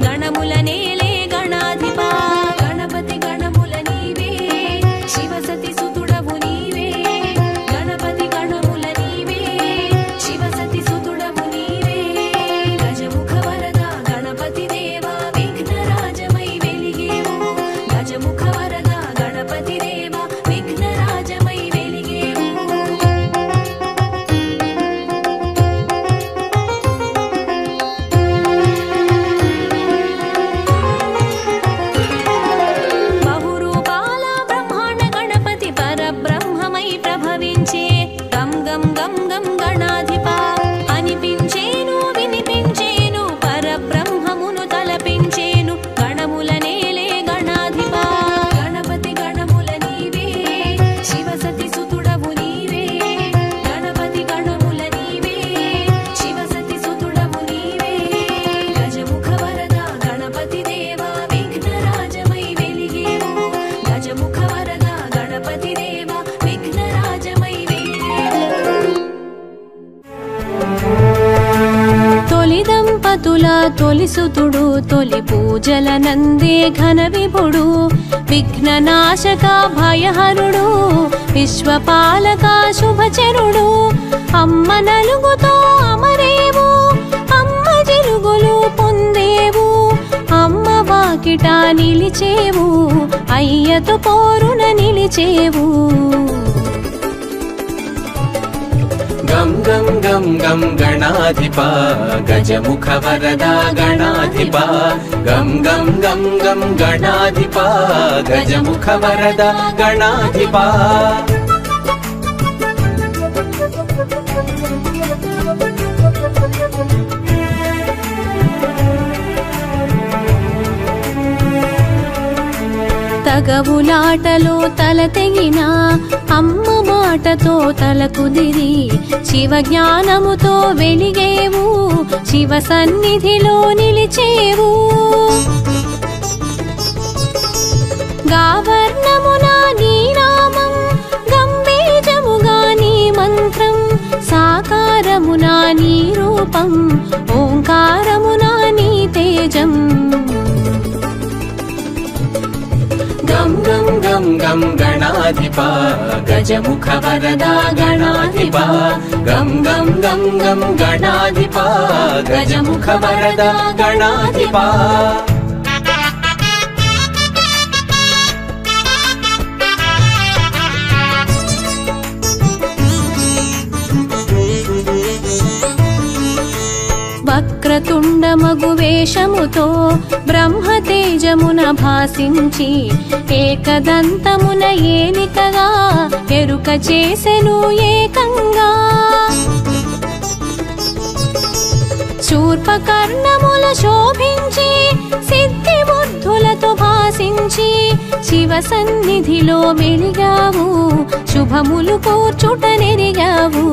గణముల నేలే గణాధిపా గణపతి గణముల నీవే శివసతి సుతుడవు నీవే గణపతి గణముల నీవే శివసతి సుతుడవు నీవే గజముఖ వరద గణపతి దేవా విఘ్నరాజమై వెలిగేవు గజముఖ వరద గణపతి దేవా విఘ్నరాజమై వెలిగేవు బహురూపాల బ్రహ్మాండ గణపతి పరబ్రహ్మమై ప్రభవించే గం గం గం గం గణాధిపా అనిపించేను వినిపించేను పరబ్రహ్మమును తలపించేను గణముల నేలే గణాధిపా గణపతి గణముల నీవే శివసతి సుతుడవు నీవే గణపతి గణముల నీవే శివసతి సుతుడవు నీవే గజముఖ వరద గణపతి దేవా విఘ్నరాజమై వెలిగేవు గజముఖ వరద గణపతి దేవా విఘ్నరాజమై వెలిగేవు తొలి దంపతుల తొలి సుతుడు తొలి పూజల నందే ఘన విభుడు విఘ్ననాశక భయహరుడు విశ్వపాలక శుభచరుడు అమ్మ నలుగుతో అమరేవు అమ్మ జిలుగులు పొందేవు అమ్మ వాకిట నిలిచేవు అయ్యతో పోరున నిలిచేవు గం गं गं गं गं गणाधिपा गजमुख वरदा गणाधिपा गं गं गं गं गणाधिपा गजमुख वरदा गणाधिपा తగవులాటలో తల తెగిన అమ్మ మాటతో తల కుదిరి శివ జ్ఞానముతో వెలిగేవు శివ సన్నిధిలో నిలిచేవు గావర్ణమునా నీ నామం గంభీరముగా నీ మంత్రం సాకారమునా నీ రూపం ఓంకారమునా నీ తేజం गं गं गं गं गणाधिपा गजमुख वरदा गणाधिपा गं गं गं गं गणाधिपा गजमुख वरदा गणाधिपा వక్రతుండమగు వేషముతో బ్రహ్మతేజమున భాసించి ఏకదంతమున ఏలికగా ఎరుక చేసెను ఏకంగా శూర్పకర్ణముల శోభించి సిద్ధి బుద్ధులతో భాసించి శివ సన్నిధిలో వెలిగావు శుభములు కూర్చుట నెరిగావు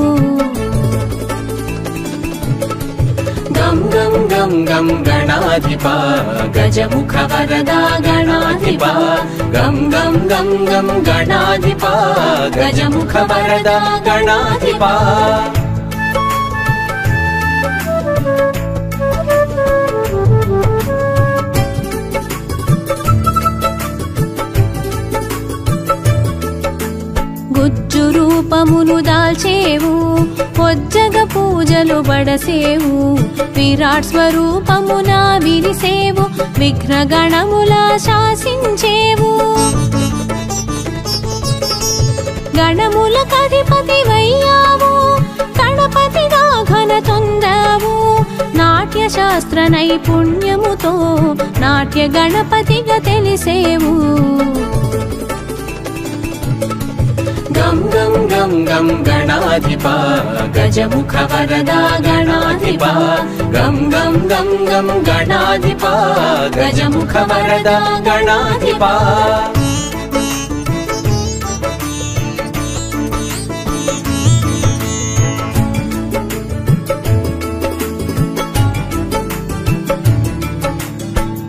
गं गं गं गं गणाधिपा गजमुख वरदा गणाधिपा गं गं गं गं गणाधिपा गजमुख वरदा गणाधिपा గుజ్జు రూపమును దాల్చేవు పొజ్జగ పూజలు బడసేవు విరాట్ స్వరూపమున విరిసేవు విఘ్న గణములా శాసించేవు గణముల కధిపతి వయ్యావు గణపతిగా ఘన తొందావు నాట్య శాస్త్ర నైపుణ్యముతో నాట్య గణపతిగా తెలిసేవు गं गं गं गं गणाधिपा गजमुख वरदा गणाधिपा गं गं गं गं गणाधिपा गजमुख वरदा गणाधिपा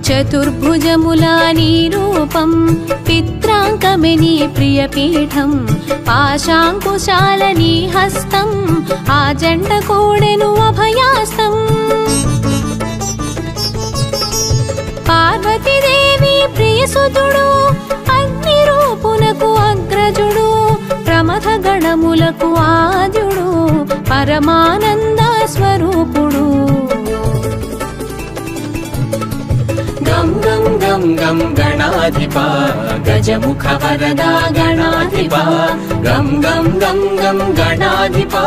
చతుర్భుజములా నీ రూపం పిత్రాంకమే నీ ప్రియపీఠం పాశాంకుశాల నీ హస్తం ఆ జంట కూడెను అభయాస్తం పార్వతీదేవి ప్రియసుతుడు అగ్ని రూపునకు అగ్రజుడు ప్రమథ గణములకు ఆద్యుడు పరమానంద స్వరూపుడు गं गं गं गं गणाधिपा गजमुख वरदा गणाधिपा गं गं गं गं गणाधिपा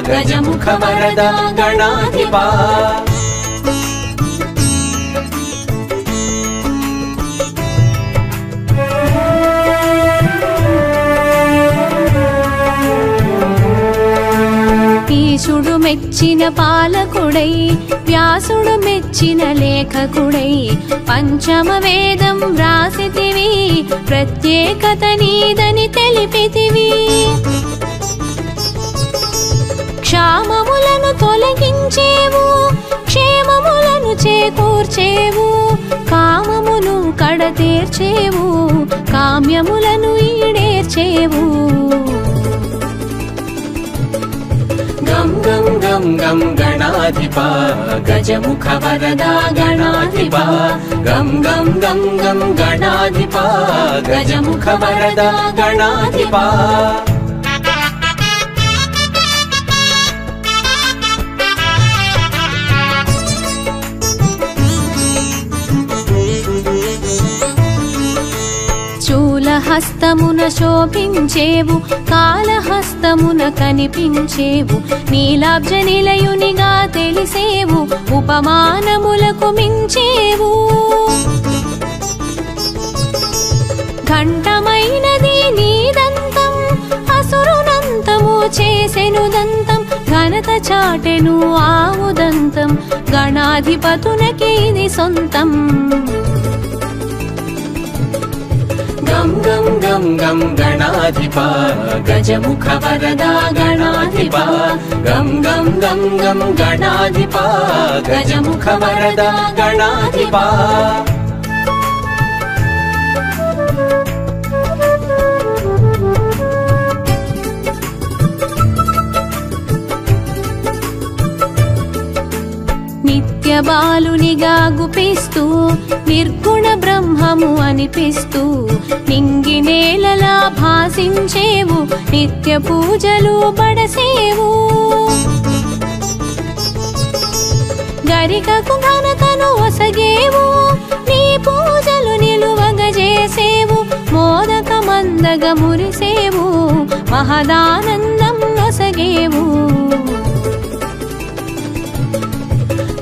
गजमुख वरदा गणाधिपा ఈశుడు మెచ్చిన పాలకుడై వ్యాసుడు మెచ్చిన లేఖకుడై పంచమ వేదం వ్రాసితివి ప్రత్యేకత నీదని తెలిపితివి క్షామములను తొలగించేవు క్షేమములను చేకూర్చేవు కామమును కడతీర్చేవు కామ్యములను ఈడేర్చేవు गं गं गं गं गणाधिपा गजमुख वरदा गणाधिपा गं गं गं गं गणाधिपा गजमुख वरदा गणाधिपा హస్తమున శోభించేవు కాళహస్తమున కనిపించేవు నీలాబ్జ నిలయునిగా తెలిసేవు ఉపమానములకు మించేవు ఘంటమైనది నీదంతం అసురునంతము చేసెను దంతం ఘనత చాటెను ఆవుదంతం గణాధిపతునకే ఇది సొంతం గం గం గం గం గణాధిపా గజముఖ వరదా గణాధిపా గం గం గం గం గణాధిపా గజముఖ వరదా గణాధిపా నిత్య బాలునిగా గుపిస్తూ నిర్గుణ బ్రహ్మము అనిపిస్తూ నింగి నేలలా భాసించేవు నిత్య పూజలు పడసేవు గరికకు ఘనతను ఒసగేవు నీ పూజలు నిలువగజేసేవు మోదక మందగ మురిసేవు మహదానందం నొసగేవు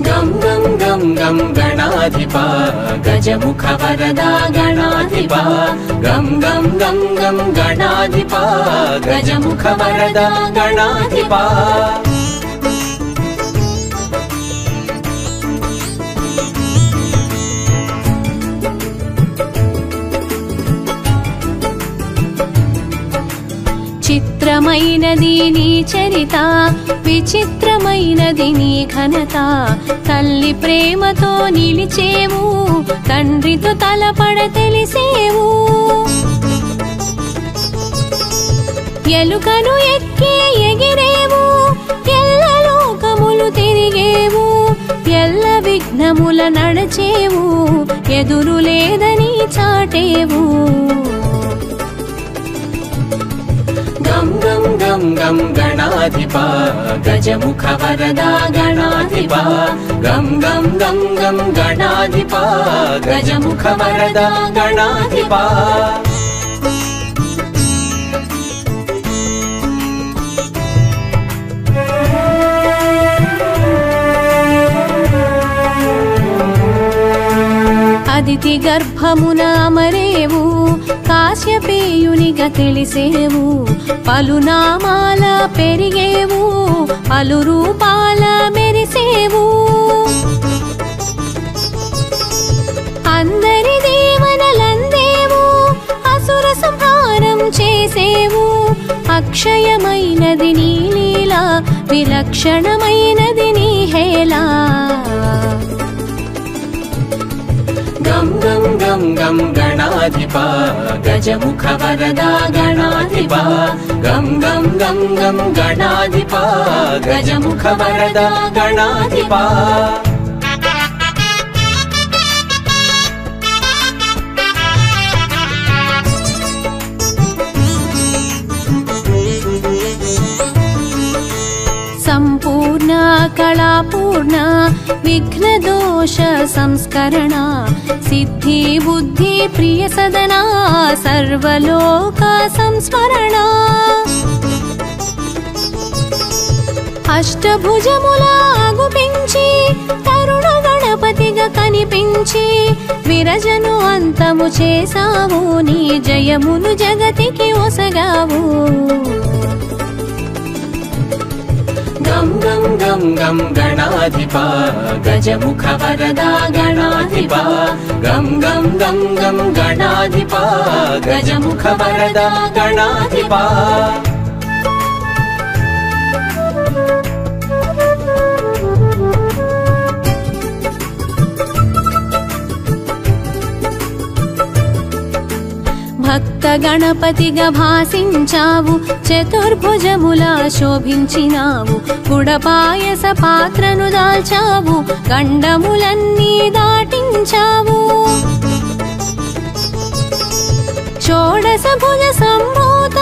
గం గం గం గం గణాధిపా గజముఖ వరదా గణాధిపా గం గం గం గం గణాధిపా గజముఖ వరదా గణాధిపా చిత్రమైనది నీ చరిత విచిత్రమైనది నీ ఘనత తల్లి ప్రేమతో నిలిచేవు తండ్రితో తలపడ తెలిసేవు ఎలుకను ఎక్కి ఎగిరేవు ఎల్ల లోకములు తిరిగేవు ఎల్ల విఘ్నముల నడచేవు ఎదురు లేదని చాటేవు గం గం గం గం గణాధిపా గజముఖ వరదా గణాధిపా గం గం గం గం గణాధిపా గజముఖ వరదా గణాధిపా అదితి గర్భమున అమరేవు కాశ్యపేయునిగా తెలిసేవు పలునామాల పెరిగేవు పలు రూపాల మెరిసేవు అందరి దేవనలందేవు అసుర సంహారం చేసేవు అక్షయమైనది నీ లీల విలక్షణమైనది నీ హేళ గం గం గం గం గణాధిపా గజముఖ వరదా గణాధిపా గం గం గం గం గణాధిపా గజముఖ వరదా గణాధిపా సంపూర్ణ కళాపూర్ణ విఘ్నదోష సంస్కరణ సిద్ధి బుద్ధి ప్రియ సదనా సర్వలోక సంస్మరణ అష్టభుజముల గుపించి తరుణ గణపతిగా కనిపించి విరజను అంతము చేసావు నీ జయమును జగతికి ఒసగావు గం గం గం గం గణాధిపా గజముఖ వరదా గణాధిపా గం గం గం గం గణాధిపా గజముఖ వరదా గణాధిపా భక్త గణపతిగా భాసించావు చతుర్భుజములా శోభించినావు గుడపాయస పాత్రను దాల్చావు గండములన్నీ దాటించావు షోడశ భుజ సంభూత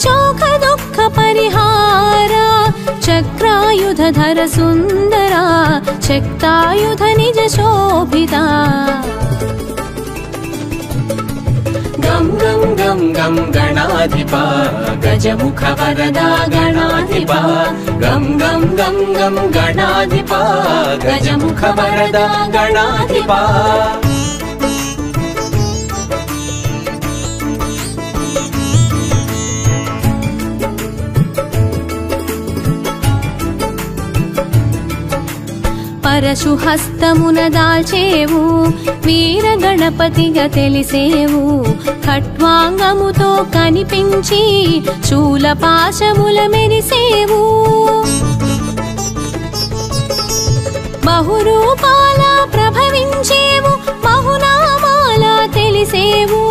శోక దుఃఖ పరిహార చక్రాయుధర సుందర శక్తాయుధ నిజ శోభిత गं गं गं गं गणाधिपा गजमुख वरदा गणाधिपा गं गं गं गं गणाधिपा गजमुख वरदा गणाधिपा పరశు హస్తమున దాల్చేవు వీర గణపతిగా తెలిసేవు ఖట్వాంగముతో కనిపించి శూల పాశముల మెరిసేవు బహురూపాల ప్రభవించేవు బహునామాల తెలిసేవు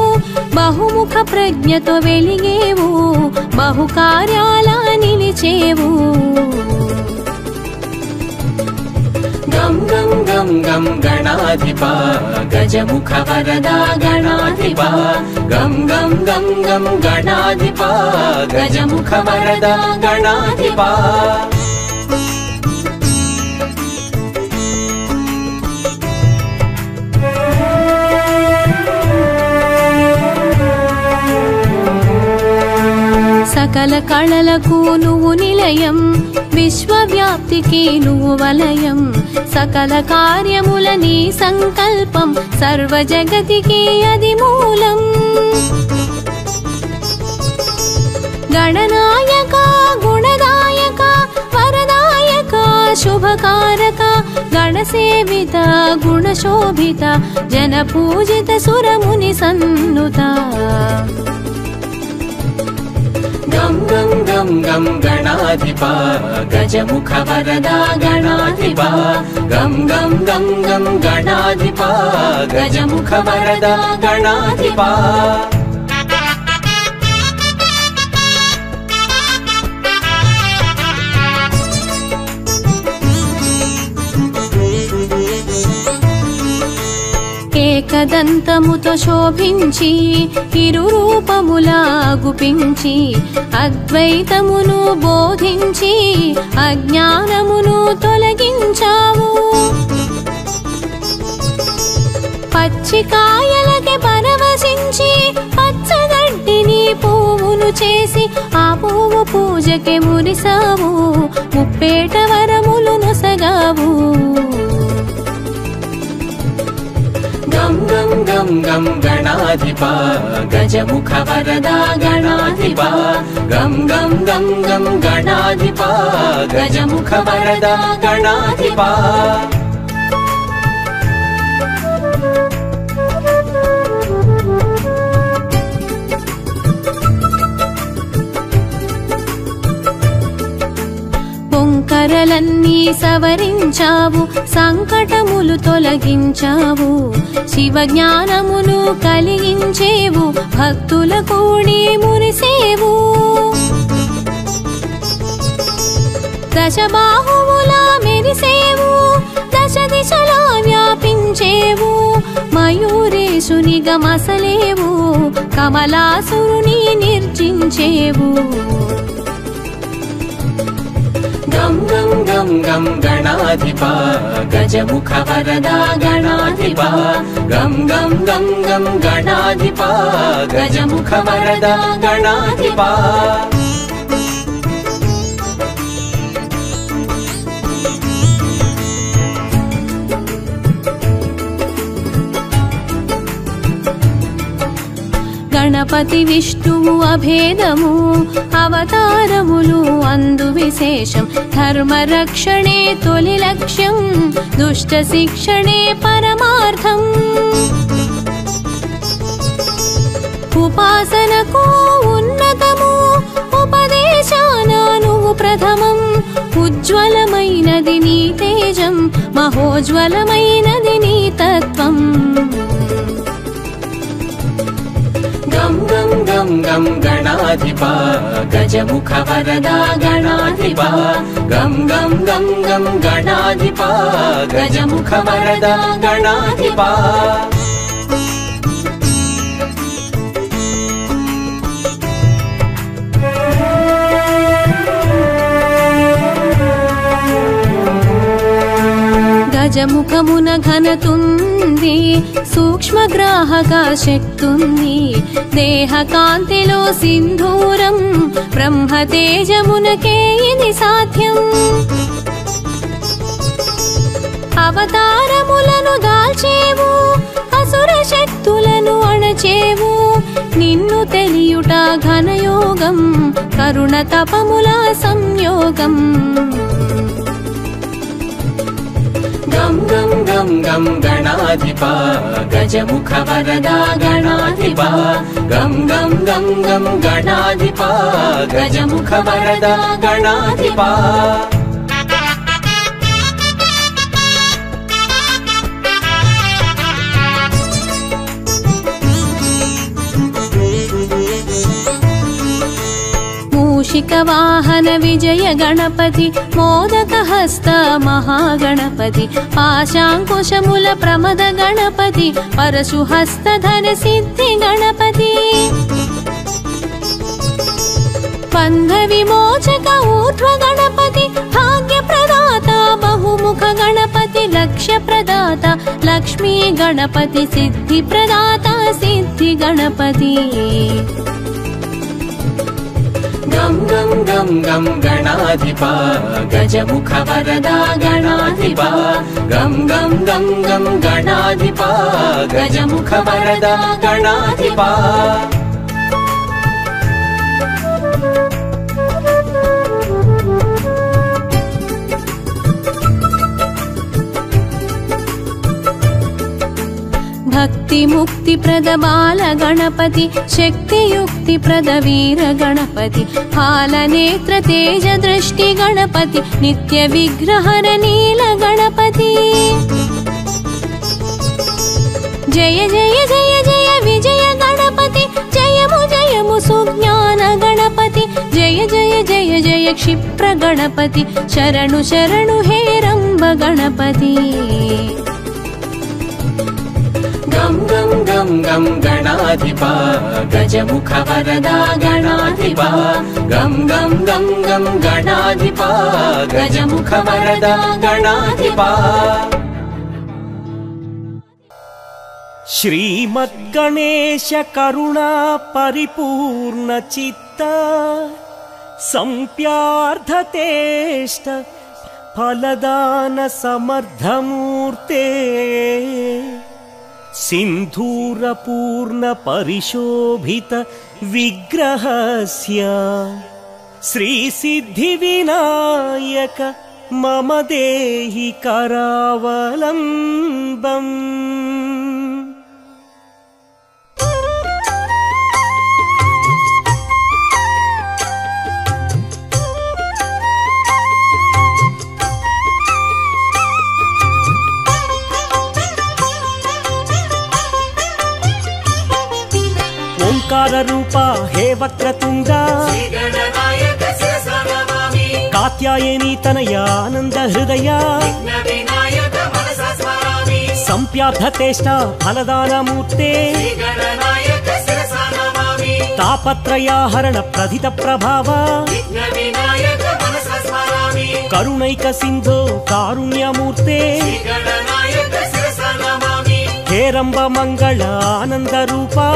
బహుముఖ ప్రజ్ఞతో వెలిగేవు బహుకార్యాల నిలిచేవు गं गं गं गं गणाधिपा गजमुख वरदा गणाधिपा गं गं गं गं गणाधिपा गजमुख वरदा गणाधिपा సకల కళలకు నువ్వు నిలయం విశ్వవ్యాప్తికి నువ్వు వలయం సకల కార్యముల నీ సంకల్పం సర్వ జగతికి అది మూలం గణనాయక గుణదాయక వరదాయక శుభకారక గణసేవిత గుణశోభిత జన పూజిత సురముని సన్నుత गं गं गं गं गणाधिपा गजमुख वरदा गणाधिपा गं गं गं गं गणाधिपा गजमुख वरदा गणाधिपा ఏకదంతముతో శోభించి ఇరు రూపములా గుపించి అద్వైతమును బోధించి అజ్ఞానమును తొలగించావు పచ్చికాయలకి పరవశించి పచ్చగడ్డిని పువ్వును చేసి ఆ పువ్వు పూజకి మురిసావు ముప్పేట వరములు నొసగావు गं गं गं गं गणाधिपा गजमुख वरदा गणाधिपा गं गं गं गं गणाधिपा गजमुख वरदा गणाधिपा పొంకరలన్నీ సవరించావు సంకటములు తొలగించావు శివ జ్ఞానమును కలిగించేవు భక్తుల కూడి మురిసేవు దశబాహువులా మెరిసేవు దశ దిశలా వ్యాపించేవు మయూరేశునిగా మసలేవు కమలాసురుని నిర్జించేవు गं गं गं गं गणाधिपा गजमुख वरदा गणाधिपा गं गं गं गं गणाधिपा गजमुख वरदा गणाधिपा గణపతి విష్ణువు అభేదము అవతారములు అందు విశేషం ధర్మ రక్షణే తొలి లక్ష్యం దుష్ట శిక్షణే పరమార్థం ఉపాసనకు ఉన్నతము ఉపదేశాన నువ్వు ప్రథమం ఉజ్వలమైనది నీ తేజం మహోజ్వలమైనది నీ తత్వం गं गं गं गं गणाधिपा गजमुख वरदा गणाधिपा गं गं गं गं गणाधिपा गजमुख वरदा गणाधिपा గజముఖమున ఘనతుంది సూక్ష్మగ్రాహక శక్తుంది దేహ కాంతిలో సింధూరం బ్రహ్మతేజమునకే ఇది సాధ్యం అవతారములను దాల్చేవు అసుర శక్తులను అణచేవు నిన్ను తెలియుట ఘనయోగం కరుణ తపముల సంయోగం గం గం గం గం గణాధిపా గజముఖ వరదా గణాధిపా గం గం గం గం గణాధిపా గజముఖ వరదా గణాధిపా మూషిక వాహన విజయ గణపతి మోదక హస్త మహాగణపతి పాశాంకుశముల ప్రమద గణపతి పరశు హస్త ధన సిద్ధి గణపతి బంధ విమోచక ఊర్ధ్వ గణపతి భాగ్య ప్రదాత బహుముఖ గణపతి లక్ష్య ప్రదాత లక్ష్మీ గణపతి సిద్ధి ప్రదాత సిద్ధి గణపతి గం గం గం గం గణాధిపా గజముఖ వరదా గణాధిపా గం గం గం గం గణాధిపా గజముఖ వరదా గణాధిపా భక్తి ముక్తి ప్రద బాల గణపతి శక్తి యుక్తి ప్రద వీర గణపతి పాలనేత్ర తేజ దృష్టి గణపతి నిత్య విగ్రహర నీల గణపతి జయ జయ జయ జయ విజయ గణపతి జయము జయము సుజ్ఞాన గణపతి జయ జయ జయ జయ క్షిప్ర గణపతి శరణు శరణు హే రంభ గణపతి గం గం గం గం గణాధిపా గజముఖ వరదా గణాధిపా గం గం గం గం గణాధిపా గజముఖ వరదా గణాధిపా శ్రీమద్గణేశ కరుణా పరిపూర్ణ చిత్త సంప్యార్థతేష్ట ఫలదాన సమర్థమూర్తే సింధూరపూర్ణ పరిశోభిత విగ్రహస్య శ్రీ సిద్ధి వినాయక మమ దేహి కరావలంబం ఓంకార రూపా హే వక్రతుండ కాత్యాయని తనయ ఆనంద హృదయ సంప్యార్థతేష్ట ఫలదానమూర్తే తాపత్రయాహరణ ప్రధిత ప్రభావ కరుణైక సింధో కారుణ్యమూర్తే హే రంభ మంగళ ఆనంద రూపా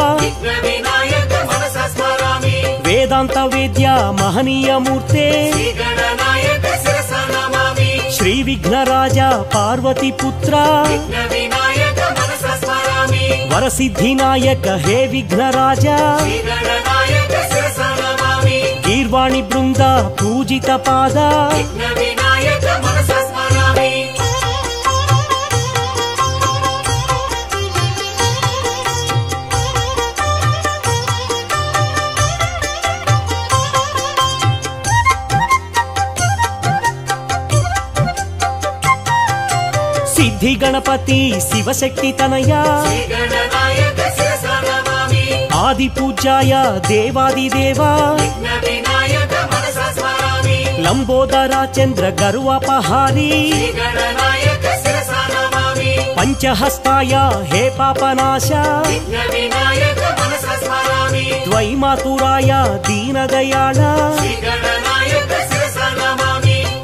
వేదాంత వేద్య మహనీయమూర్తే శ్రీ విఘ్నరాజ పార్వతి పుత్ర వరసిద్ధినాయక హే విఘ్నరాజ గీర్వాణి బృంద పూజిత పాద సిద్ధి గణపతి శివశక్తి తనయ ఆది పూజ్యాయ దేవాదిదేవా లంబోదర చంద్ర గర్వపహారీ పంచహస్తాయ హే పాపనాశ ద్వైమాతురాయ దీనదయాళ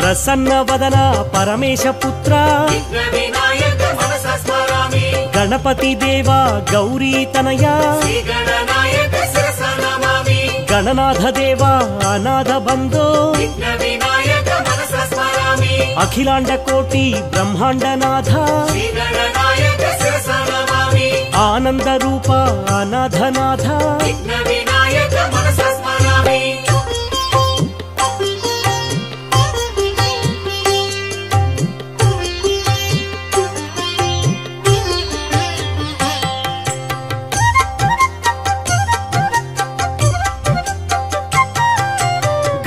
ప్రసన్నవదన పరమేశపుత్ర విఘ్నవినాయక మనసా స్మరామి గణపతి దేవా గౌరీ తనయా శ్రీగణనాయక శిరసా నమామి గణనాథ దేవా అనాథ బంధో విఘ్నవినాయక మనసా స్మరామి అఖిలాండ కోటి బ్రహ్మాండనాథ శ్రీగణనాయక శిరసా నమామి ఆనంద రూప అనాథనాథ విఘ్నవినాయక మనసా స్మరామి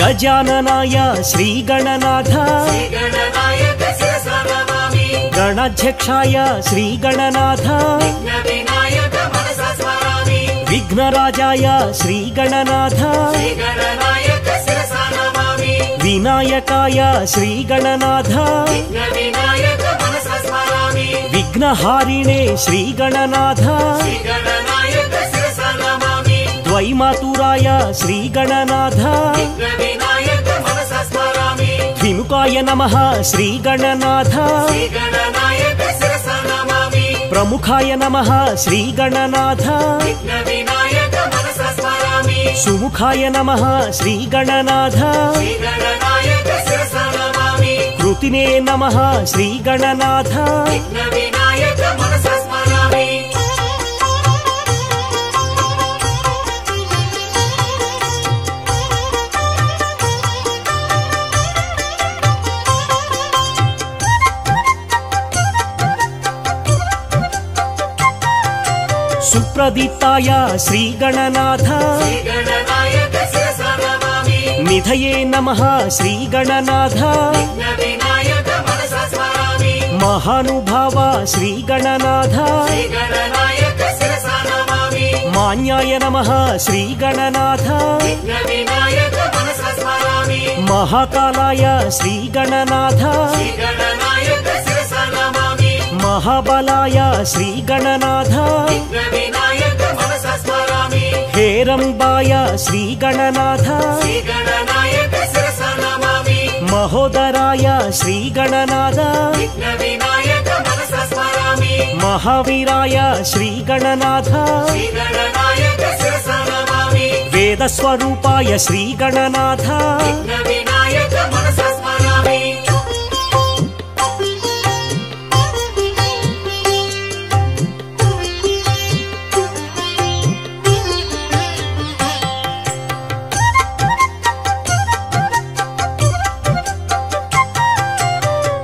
గజాననాయ శ్రీగణనాథ శ్రీగణనాయక శిరసా నమామి గణాధ్యక్షాయ శ్రీగణనాథ విఘ్నవినాయక మనసా స్మరామి విఘ్నరాజాయ శ్రీగణనాథ శ్రీగణనాయక శిరసా నమామి వినాయకాయ శ్రీగణనాథ విఘ్నవినాయక మనసా స్మరామి విఘ్నహారిణే శ్రీగణనాథ శ్రీగణనాయక శిరసా నమామి ద్వైమాతురాయ శ్రీగణనాథ విఘ్నవినాయక మనసా స్మరామి ద్విముఖాయ నమః శ్రీగణనాథ శ్రీగణనాయక శిరసా నమామి ప్రముఖాయ నమః శ్రీగణనాథ విఘ్నవినాయక మనసా స్మరామి సుముఖాయ నమః శ్రీగణనాథ శ్రీగణనాయక శిరసా నమామి కృతినే నమః శ్రీగణనాథ విఘ్నవినాయక మనసా స్మరామి సుప్రదీప్తాయ శ్రీగణనాథ శ్రీగణనాయక శిరసా నమామి నిధయే నమః శ్రీగణనాథ విఘ్నవినాయక మనసా స్మరామి మహానుభావ శ్రీగణనాథ శ్రీగణనాయక శిరసా నమామి మాన్యాయ నమః శ్రీగణనాథ విఘ్నవినాయక మనసా స్మరామి మహాకాలాయ శ్రీగణనాథ శ్రీగణనాయక శిరసా నమామి మహాబలాయ శ్రీగణనాథ విఘ్నవినాయక మనసా స్మరామి హేరంబాయ శ్రీగణనాథ శ్రీగణనాయక శిరసా నమామి మహోదరాయ శ్రీగణనాథ విఘ్నవినాయక మనసా స్మరామి మహావీరాయ శ్రీగణనాథ శ్రీగణనాయక శిరసా నమామి వేదస్వరూపాయ శ్రీగణనాథ విఘ్నవినాయక మనసా స్మరామి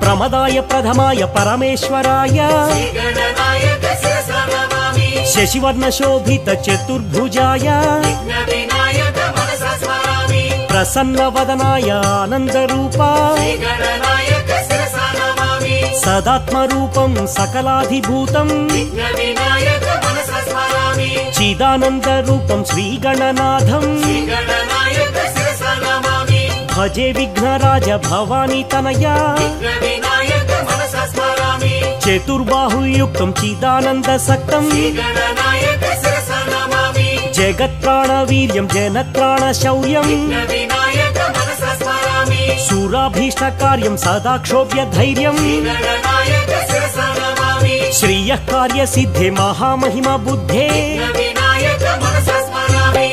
ప్రమదాయ ప్రథమాయ పరమేశ్వరాయ శ్రీగణనాయక శిరసా నమామి శశివర్ణ శోభిత చతుర్భుజాయ విఘ్నవినాయక మనసా స్మరామి ప్రసన్నవదనాయ ఆనందరూప శ్రీగణనాయక శిరసా నమామి సదాత్మరూపం సకలాధిభూతం విఘ్నవినాయక మనసా స్మరామి చిదానందరూపం శ్రీగణనాథం శ్రీగణనాయక శిరసా నమామి భజే విఘ్నరాజ భవానీ తనయా విఘ్నవినాయక మనసా స్మరామి చతుర్బాహుయుక్తం చిదానంద సక్తం శ్రీగణనాయక శిరసా నమామి జగత్ప్రాణవీర్యం జనత్రాణ శౌర్యం విఘ్నవినాయక మనసా స్మరామి శూరాభీష్ట కార్యం సదా క్షోభ్య ధైర్యం విఘ్నవినాయక శిరసా నమామి శ్రియ కార్య సిద్ధే మహామహిమ బుద్ధే విఘ్నవినాయక మనసా స్మరామి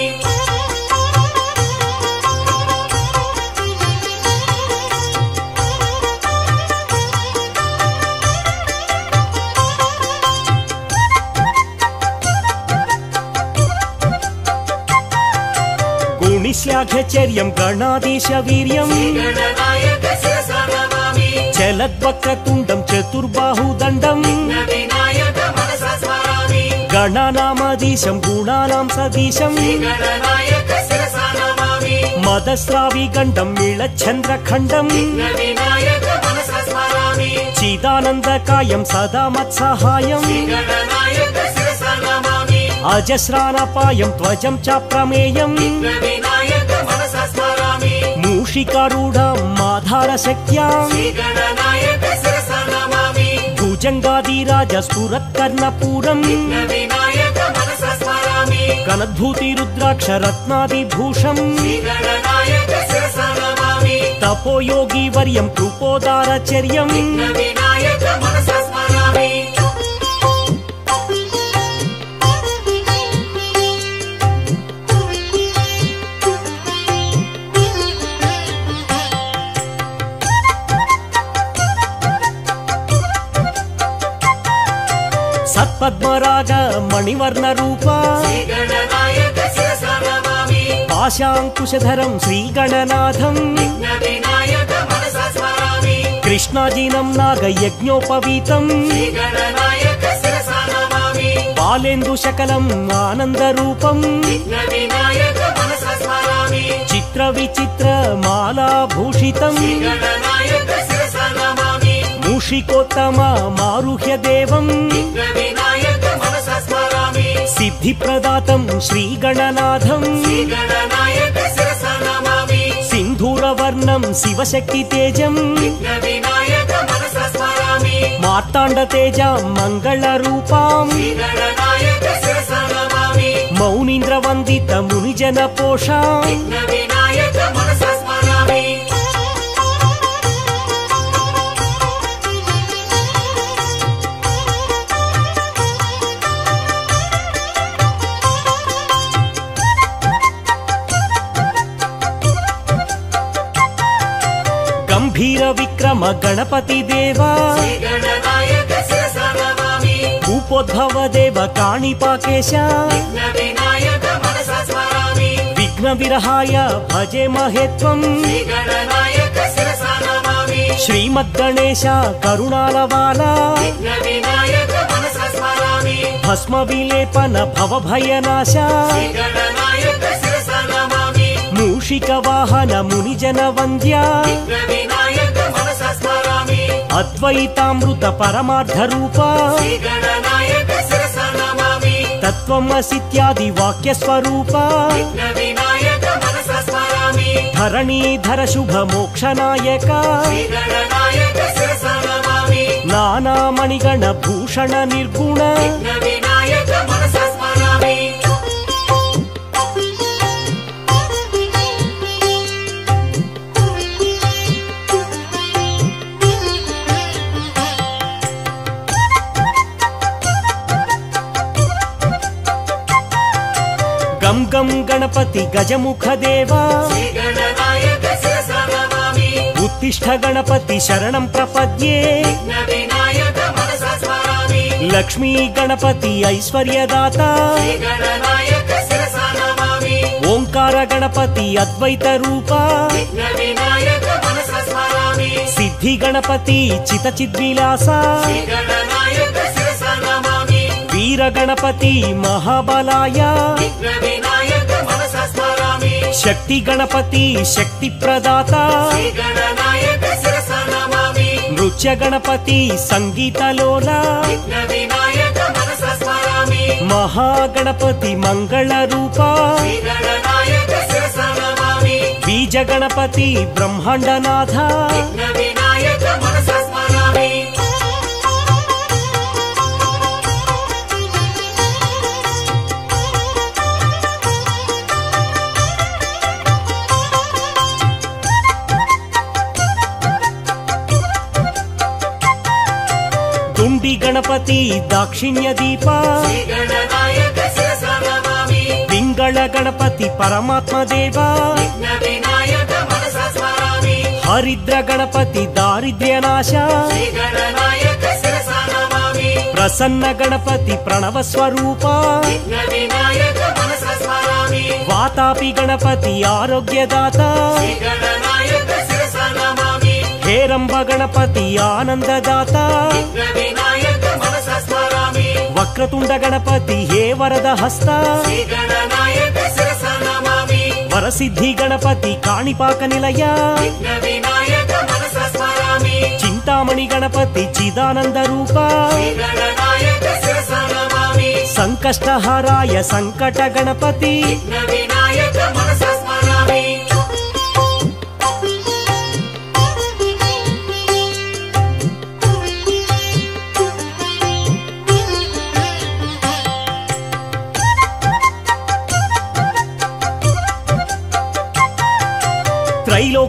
గుణిశ్లాఘ్యచర్యం గణాధీశ వీర్యం విఘ్నవినాయక శిరసా నమామి చలద్వక్రతుండం చతుర్బాహుదండం విఘ్నవినాయక మనసా స్మరామి గణనామధీశం గుణానాం సదీశం విఘ్నవినాయక శిరసా నమామి మదస్రావి గండం నీళచంద్రఖండం విఘ్నవినాయక మనసా స్మరామి చిదానందకాయం సదా మత్సహాయం విఘ్నవినాయక శిరసా నమామి అజస్రానపాయం త్వజం చ ప్రమేయం విఘ్నవినాయక మనసా స్మరామి మూషికారూఢం మాధార శక్త్యాం విఘ్నవినాయక శిరసా నమామి భుజంగాదిరాజ స్ఫురత్కర్ణపూరం విఘ్నవినాయక మనసా స్మరామి కనద్భూతి రుద్రాక్ష రత్నాదిభూషం విఘ్నవినాయక శిరసా నమామి తపోయోగి వర్యం కృపోదారచర్యం విఘ్న వినాయక మనసా స్మరామి సత్పద్మరాగ మణివర్ణ రూప శ్రీ గణనాయక శిరసా నమామి పాశాంకుశధరం శ్రీగణనాథం విఘ్న వినాయక మనసా స్మరామి కృష్ణాజీనం నాగయజ్ఞోపవీతం శ్రీ గణనాయక శిరసా నమామి బాలేందు శకలం ఆనందరూపం విఘ్న వినాయక మనసా స్మరామి చిత్ర విచిత్ర మాలాభూషితం శ్రీ గణనాయక శిరసా నమామి మూషికోత్తమ మారుహ్య దేవం విఘ్న వినాయక మనసా స్మరామి సిద్ధిప్రదాతం శ్రీగణనాథం శ్రీ గణనాయక శిరసా నమామి సింధూరవర్ణం శివశక్తి తేజం విఘ్న వినాయక మనసా స్మరామి మార్తాండ తేజం మంగళ రూపాం శ్రీ గణనాయక శిరసా నమామి మౌనీంద్ర వందిత మునిజన పోషాం విఘ్న వినాయక మనసా స్మరామి గంభీర విక్రమ గణపతి దేవా శ్రీ గణనాయక శిరసా నమామి భూపోద్భవ దేవ కాణిపాకేశ విఘ్న వినాయక మనసా స్మరామి విఘ్న విరహాయ భజే మహేత్వం శ్రీ గణనాయక శిరసా నమామి శ్రీమద్గణేశ కరుణాలవాల విఘ్న వినాయక మనసా స్మరామి భస్మ విలేపన భవభయనాశ శ్రీ గణనాయక శిరసా నమామి మూషిక వాహన మునిజన వంద్య విఘ్న వినాయక మనసా స్మరామి అద్వైతామృత పరమార్థ రూప శ్రీ గణనాయక శిరసా నమామి తత్వమసిత్యాది వాక్య స్వరూప విఘ్న వినాయక మనసా స్మరామి ధరణీధర శుభ మోక్షనాయక శ్రీ గణనాయక శిరసా నమామి నానామణిగణ భూషణ నిర్గుణ విఘ్న వినాయక మనసా స్మరామి గం గం గణపతి గజముఖ దేవా శ్రీ గణనాయక శిరసా నమామి ఉత్తిష్ట గణపతి శరణం ప్రపద్యే విఘ్న వినాయక మనసా స్మరామి లక్ష్మీ గణపతి ఐశ్వర్యదాత శ్రీ గణనాయక శిరసా నమామి ఓంకార గణపతి అద్వైత రూప విఘ్న వినాయక మనసా స్మరామి సిద్ధి గణపతి చిత చిద్విలాస శ్రీ గణనాయక శిరసా నమామి వీర గణపతి మహాబలాయ విఘ్న వినాయక మనసా స్మరామి శక్తి గణపతి శక్తి ప్రదాత శ్రీ గణనాయక శిరసా నమామి నృత్య గణపతి సంగీతలోల విఘ్న వినాయక మనసా స్మరామి మహాగణపతి మంగళ రూప శ్రీ గణనాయక శిరసా నమామి బీజ గణపతి బ్రహ్మాండనాథ విఘ్న వినాయక మనసా స్మరామి దుండి గణపతి దాక్షిణ్య దీప శ్రీ గణనాయక శిరసా నమామి పింగళ గణపతి పరమాత్మ దేవ విఘ్న వినాయక మనసా స్మరామి హరిద్ర గణపతి దారిద్ర్యనాశ శ్రీ గణనాయక శిరసా నమామి ప్రసన్న గణపతి ప్రణవ స్వరూప విఘ్న వినాయక మనసా స్మరామి వాతాపి గణపతి ఆరోగ్యదాత శ్రీ గణనాయక శిరసా నమామి హేరంబ గణపతి ఆనందదాత విఘ్న వినాయక మనసా స్మరామి వక్రతుండ గణపతి హే వరద హస్త శ్రీ గణనాయక శిరసా నమామి వరసిద్ధి గణపతి కాణిపాక నిలయ విఘ్న వినాయక మనసా స్మరామి చింతామణి గణపతి చిదానంద రూప శ్రీ గణనాయక శిరసా నమామి సంకష్టహారాయ సంకట గణపతి విఘ్న వినాయక మనసా స్మరామి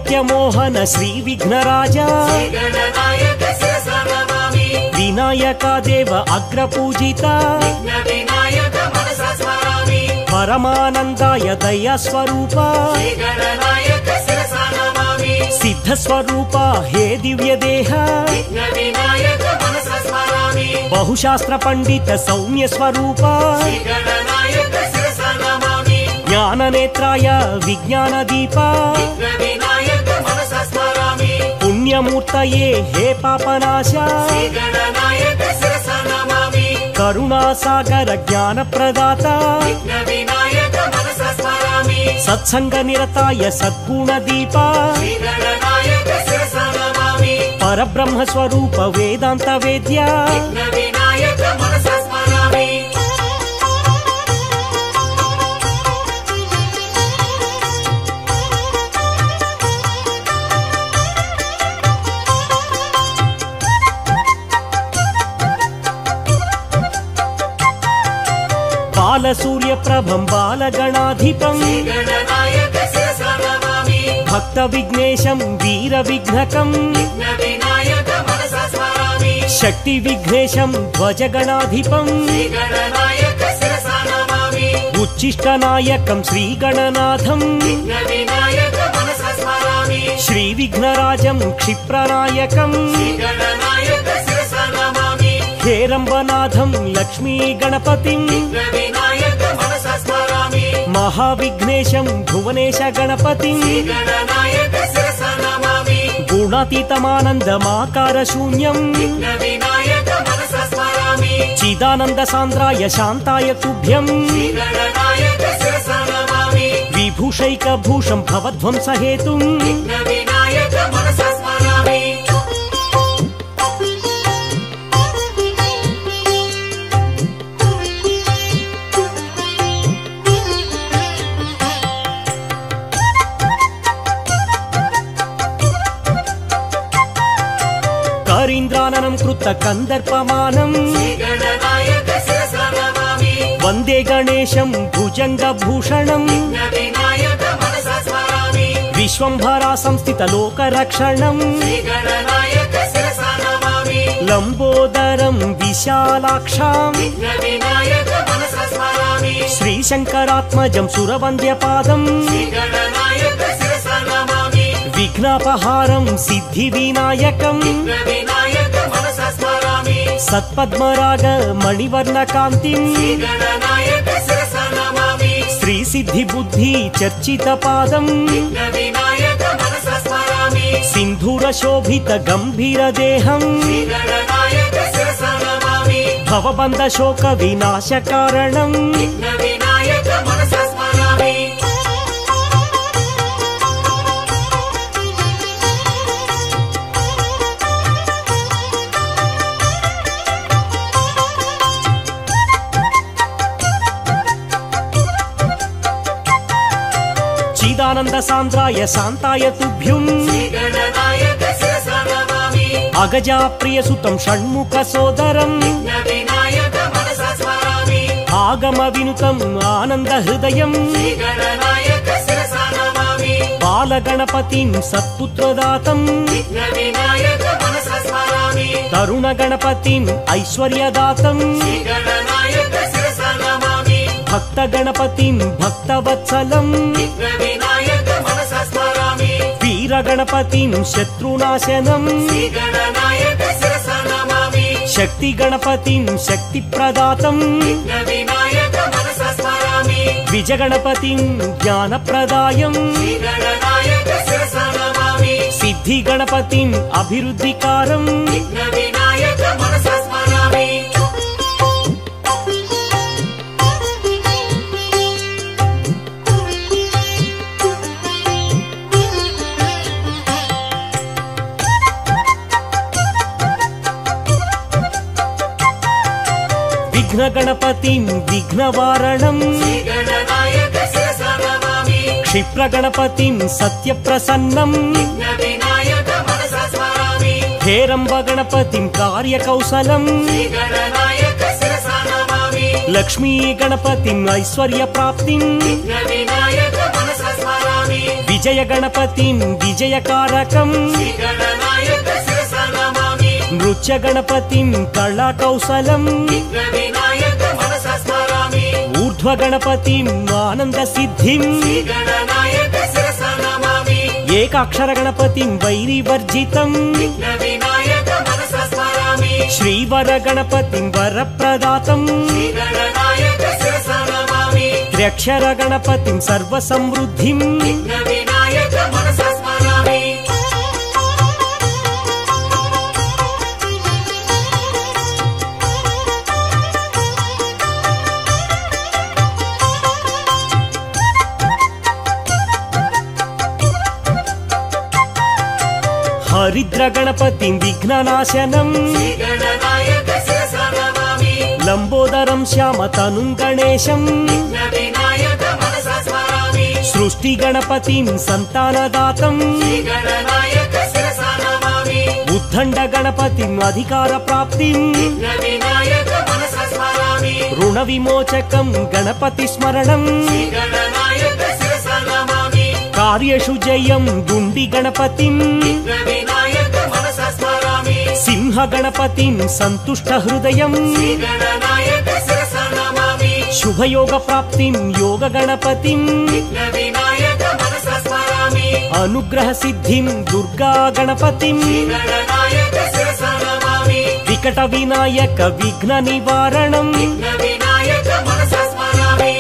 त्रैलोक्यमोहन श्रीविघ्नराजा श्रीगणनायक शिरसा नमामि विनायकादेव अग्रपूजिता विघ्नविनायक मनसा स्मरामि परमानन्दाय दयास्वरूपा श्रीगणनायक शिरसा नमामि सिद्धस्वरूपा हे दिव्यदेह विघ्नविनायक मनसा स्मरामि बहुशास्त्र पंडित सौम्य स्वरूपा श्रीगणनायक शिरसा नमामि ज्ञाननेत्राय विज्ञानदीपा विघ्नविनायक मनसा स्मरामि पुण्यमूर्तये हे पापनाशा श्रीगणनायक शिरसा नमामि करुणासागर ज्ञानप्रदाता विघ्नविनायक मनसा स्मरामि सत्संगनिरताय सद्गुणदीपा श्रीगणनायक शिरसा नमामि परब्रह्मस्वरूप वेदान्तवेद्या विघ्नविनायक मनसा स्मरामि बालसूर्यप्रभं बालगणाधिपं श्रीगणनायक शिरसा नमामि भक्तविघ्नेशं वीरविघ्नकं विघ्नविनायक मनसा स्मरामि शक्तिविघ्नेशं ध्वजगणाधिपं श्रीगणनायक शिरसा नमामि उच्छिष्टनायकं श्रीगणनाथं विघ्नविनायक मनसा स्मरामि श्रीविघ्नराजं क्षिप्रनायकं श्रीगणनायक शिरसा नमामि हेरम्बनाथं लक्ष्मीगणपतिं विघ्नविनायक मनसा स्मरामि महाविघ्नेशं भुवनेशगणपतिं श्रीगणनायक शिरसा नमामि गुणातीतमानन्दमाकारशून्यं विघ्नविनायक मनसा स्मरामि चिदानन्दसान्द्राय शान्ताय तुभ्यं श्रीगणनायक शिरसा नमामि विभूषैकभूषं भवध्वंसहेतुं विघ्नविनायक मनसा स्मरामि करीन्द्राननं कृत कन्दर्पमानं श्रीगणनायक शिरसा नमामि वन्दे गणेशं भुजङ्गभूषणं विघ्नविनायक मनसा स्मरामि विश्वम्भरा संस्थितलोकरक्षणं श्रीगणनायक शिरसा नमामि लम्बोदरं विशालाक्षां विघ्नविनायक मनसा स्मरामि श्रीशङ्करात्मजं सुरवन्द्यपादं श्रीगणनायक शिरसा नमामि विघ्नापहारं सिद्धिविनायकं विघ्नविनायक मनसा स्मरामि सत्पद्मराग मणिवर्णकान्तिं श्रीगणनायक शिरसा नमामि श्रीसिद्धिबुद्धि चर्चितपादं विघ्नविनायक मनसा स्मरामि सिन्धूरशोभित गम्भीरदेहं श्रीगणनायक शिरसा नमामि भवबन्धशोकविनाशकारणं विघ्नविनायक मनसा स्मरामि चिदानन्दसान्द्राय शान्ताय तुभ्यं श्रीगणनायक शिरसा नमामि अगजाप्रियसुतं षण्मुखसोदरं विघ्नविनायक मनसा स्मरामि आगमविनुतम् आनन्दहृदयं श्रीगणनायक शिरसा नमामि बालगणपतिं सत्पुत्रदातं विघ्नविनायक मनसा स्मरामि तरुणगणपतिम् ऐश्वर्यदातं श्रीगणनायक शिरसा नमामि भक्तगणपतिं भक्तवत्सलं विघ्नविनायक मनसा स्मरामि वीरगणपतिं शत्रुनाशनं श्रीगणनायक शिरसा नमामि शक्तिगणपतिं शक्तिप्रदातं विघ्नविनायक मनसा स्मरामि विजयगणपतिं ज्ञानप्रदायं श्रीगणनायक शिरसा नमामि सिद्धिगणपतिम् अभिवृद्धिकारं विघ्नविनायक मनसा स्मरामि विघ्नगणपतिं विघ्नवारणं श्रीगणनायक शिरसा नमामि क्षिप्रगणपतिं सत्यप्रसन्नं विघ्नविनायक मनसा स्मरामि हेरम्बगणपतिं कार्यकौशलं श्रीगणनायक शिरसा नमामि लक्ष्मीगणपतिम् ऐश्वर्यप्राप्तिं विघ्नविनायक मनसा स्मरामि విజయ గణపతిం విజయకారకం శ్రీగణనాయక శిరసా నమామి నృత్య గణపతిం కళా కౌశలం విఘ్న వినాయక మనసా స్మరామి ఊర్ధ్వ గణపతిం ఆనంద సిద్ధిం శ్రీగణనాయక శిరసా నమామి ఏకాక్షర గణపతిం వైరివర్జితం విఘ్న వినాయక మనసా స్మరామి శ్రీవర గణపతిం వరప్రదాతం శ్రీగణనాయక శిరసా నమామి త్ర్యక్షర గణపతిం సర్వసమృద్ధిం విఘ్న వినాయక మనసా స్మరామి హరిద్ర గణపతిం విఘ్ననాశనం శ్రీగణనాయక శిరసా నమామి లంబోదరం శ్యామతనుం గణేశం విఘ్న వినాయక మనసా స్మరామి సృష్టి గణపతిం సంతానదాతం శ్రీగణనాయక శిరసా నమామి ఉద్దండ గణపతిం అధికార ప్రాప్తిం విఘ్న వినాయక మనసా స్మరామి రుణ విమోచకం గణపతి స్మరణం శ్రీగణనాయక శిరసా నమామి కార్యేషు జయం గుండి గణపతిం విఘ్న వినాయక మనసా స్మరామి సింహ గణపతిం సంతుష్ట హృదయం శ్రీగణనాయక శిరసా నమామి శుభయోగ ప్రాప్తిం యోగ గణపతిం విఘ్న వినాయక మనసా స్మరామి అనుగ్రహ సిద్ధిం దుర్గా గణపతిం శ్రీగణనాయక శిరసా నమామి వికట వినాయక విఘ్న నివారణం విఘ్న వినాయక మనసా స్మరామి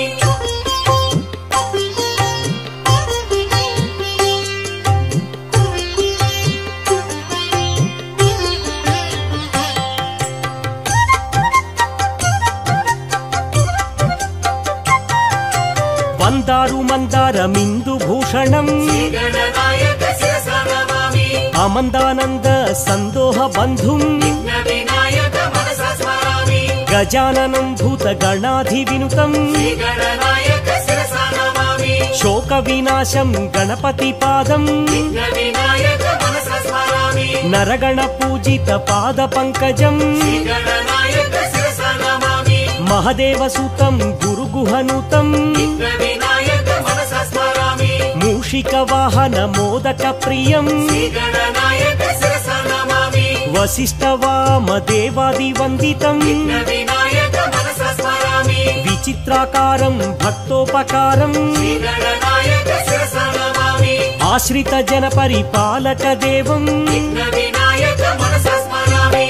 వందారు మందారమిందు భూషణం శ్రీగణనాయక శిరసా నమామి అమందానంద సందోహ బంధుం విఘ్న వినాయక మనసా స్మరామి గజాననం భూత గణాధి వినుతం శ్రీగణనాయక శిరసా నమామి శోక వినాశం గణపతి పాదం విఘ్న వినాయక మనసా స్మరామి నరగణ పూజిత పాద పంకజం శ్రీగణనాయక శిరసా నమామి మహదేవ సుతం గురు గుహనుతం విఘ్న వినాయక మనసా స్మరామి మూషిక వాహన మోదక ప్రియం శ్రీగణనాయక శిరసా నమామి వశిష్ఠ వామ దేవాది వందితం విఘ్న వినాయక మనసా స్మరామి విచిత్రాకారం భక్తోపకారం శ్రీగణనాయక శిరసా నమామి ఆశ్రిత జన పరిపాలక దేవం విఘ్న వినాయక మనసా స్మరామి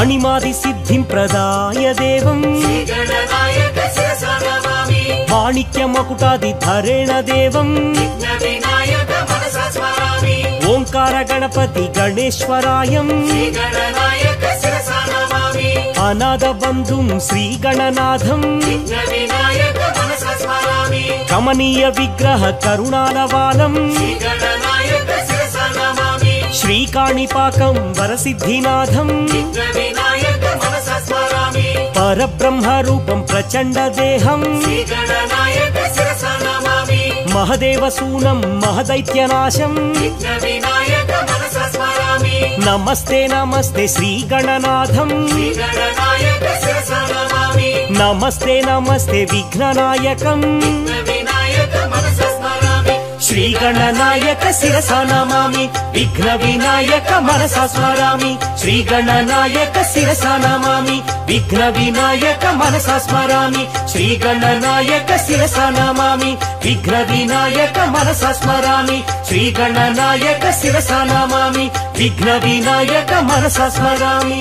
అణిమాది సిద్ధిం ప్రదాయ దేవం శ్రీగణనాయక శిరసా నమామి మాణిక్య మకుటాది ధరేణ దేవం విఘ్న వినాయక మనసా స్మరామి ఓంకార గణపతి గణేశ్వరాయం శ్రీగణనాయక శిరసా నమామి అనాథ బంధుం శ్రీ గణనాథం విఘ్న వినాయక మనసా స్మరామి కమనీయ విగ్రహ కరుణాలవాలం శ్రీగణనాయక శిరసా నమామి శ్రీకాణిపాకం వరసిద్ధినాథం విఘ్న వినాయక మనసా స్మరామి పరబ్రహ్మ రూపం ప్రచండ దేహం శ్రీగణనాయక శిరసా నమామి మహదేవ సూనం మహదైత్యనాశం విఘ్న వినాయక మనసా స్మరామి నమస్తే నమస్తే శ్రీ గణనాథం శ్రీగణనాయక శిరసా నమామి నమస్తే నమస్తే విఘ్ననాయకం విఘ్న వినాయక మనసా స్మరామి శ్రీ గణనాయక శిరసా నమామి విఘ్న వినాయక మనసా స్మరామి శ్రీ గణనాయక శిరసా నమామి విఘ్న వినాయక మనసా స్మరామి శ్రీ గణనాయక శిరసా నమామి విఘ్న వినాయక మనసా స్మరామి శ్రీ గణనాయక శిరసా నమామి విఘ్న వినాయక మనసా స్మరామి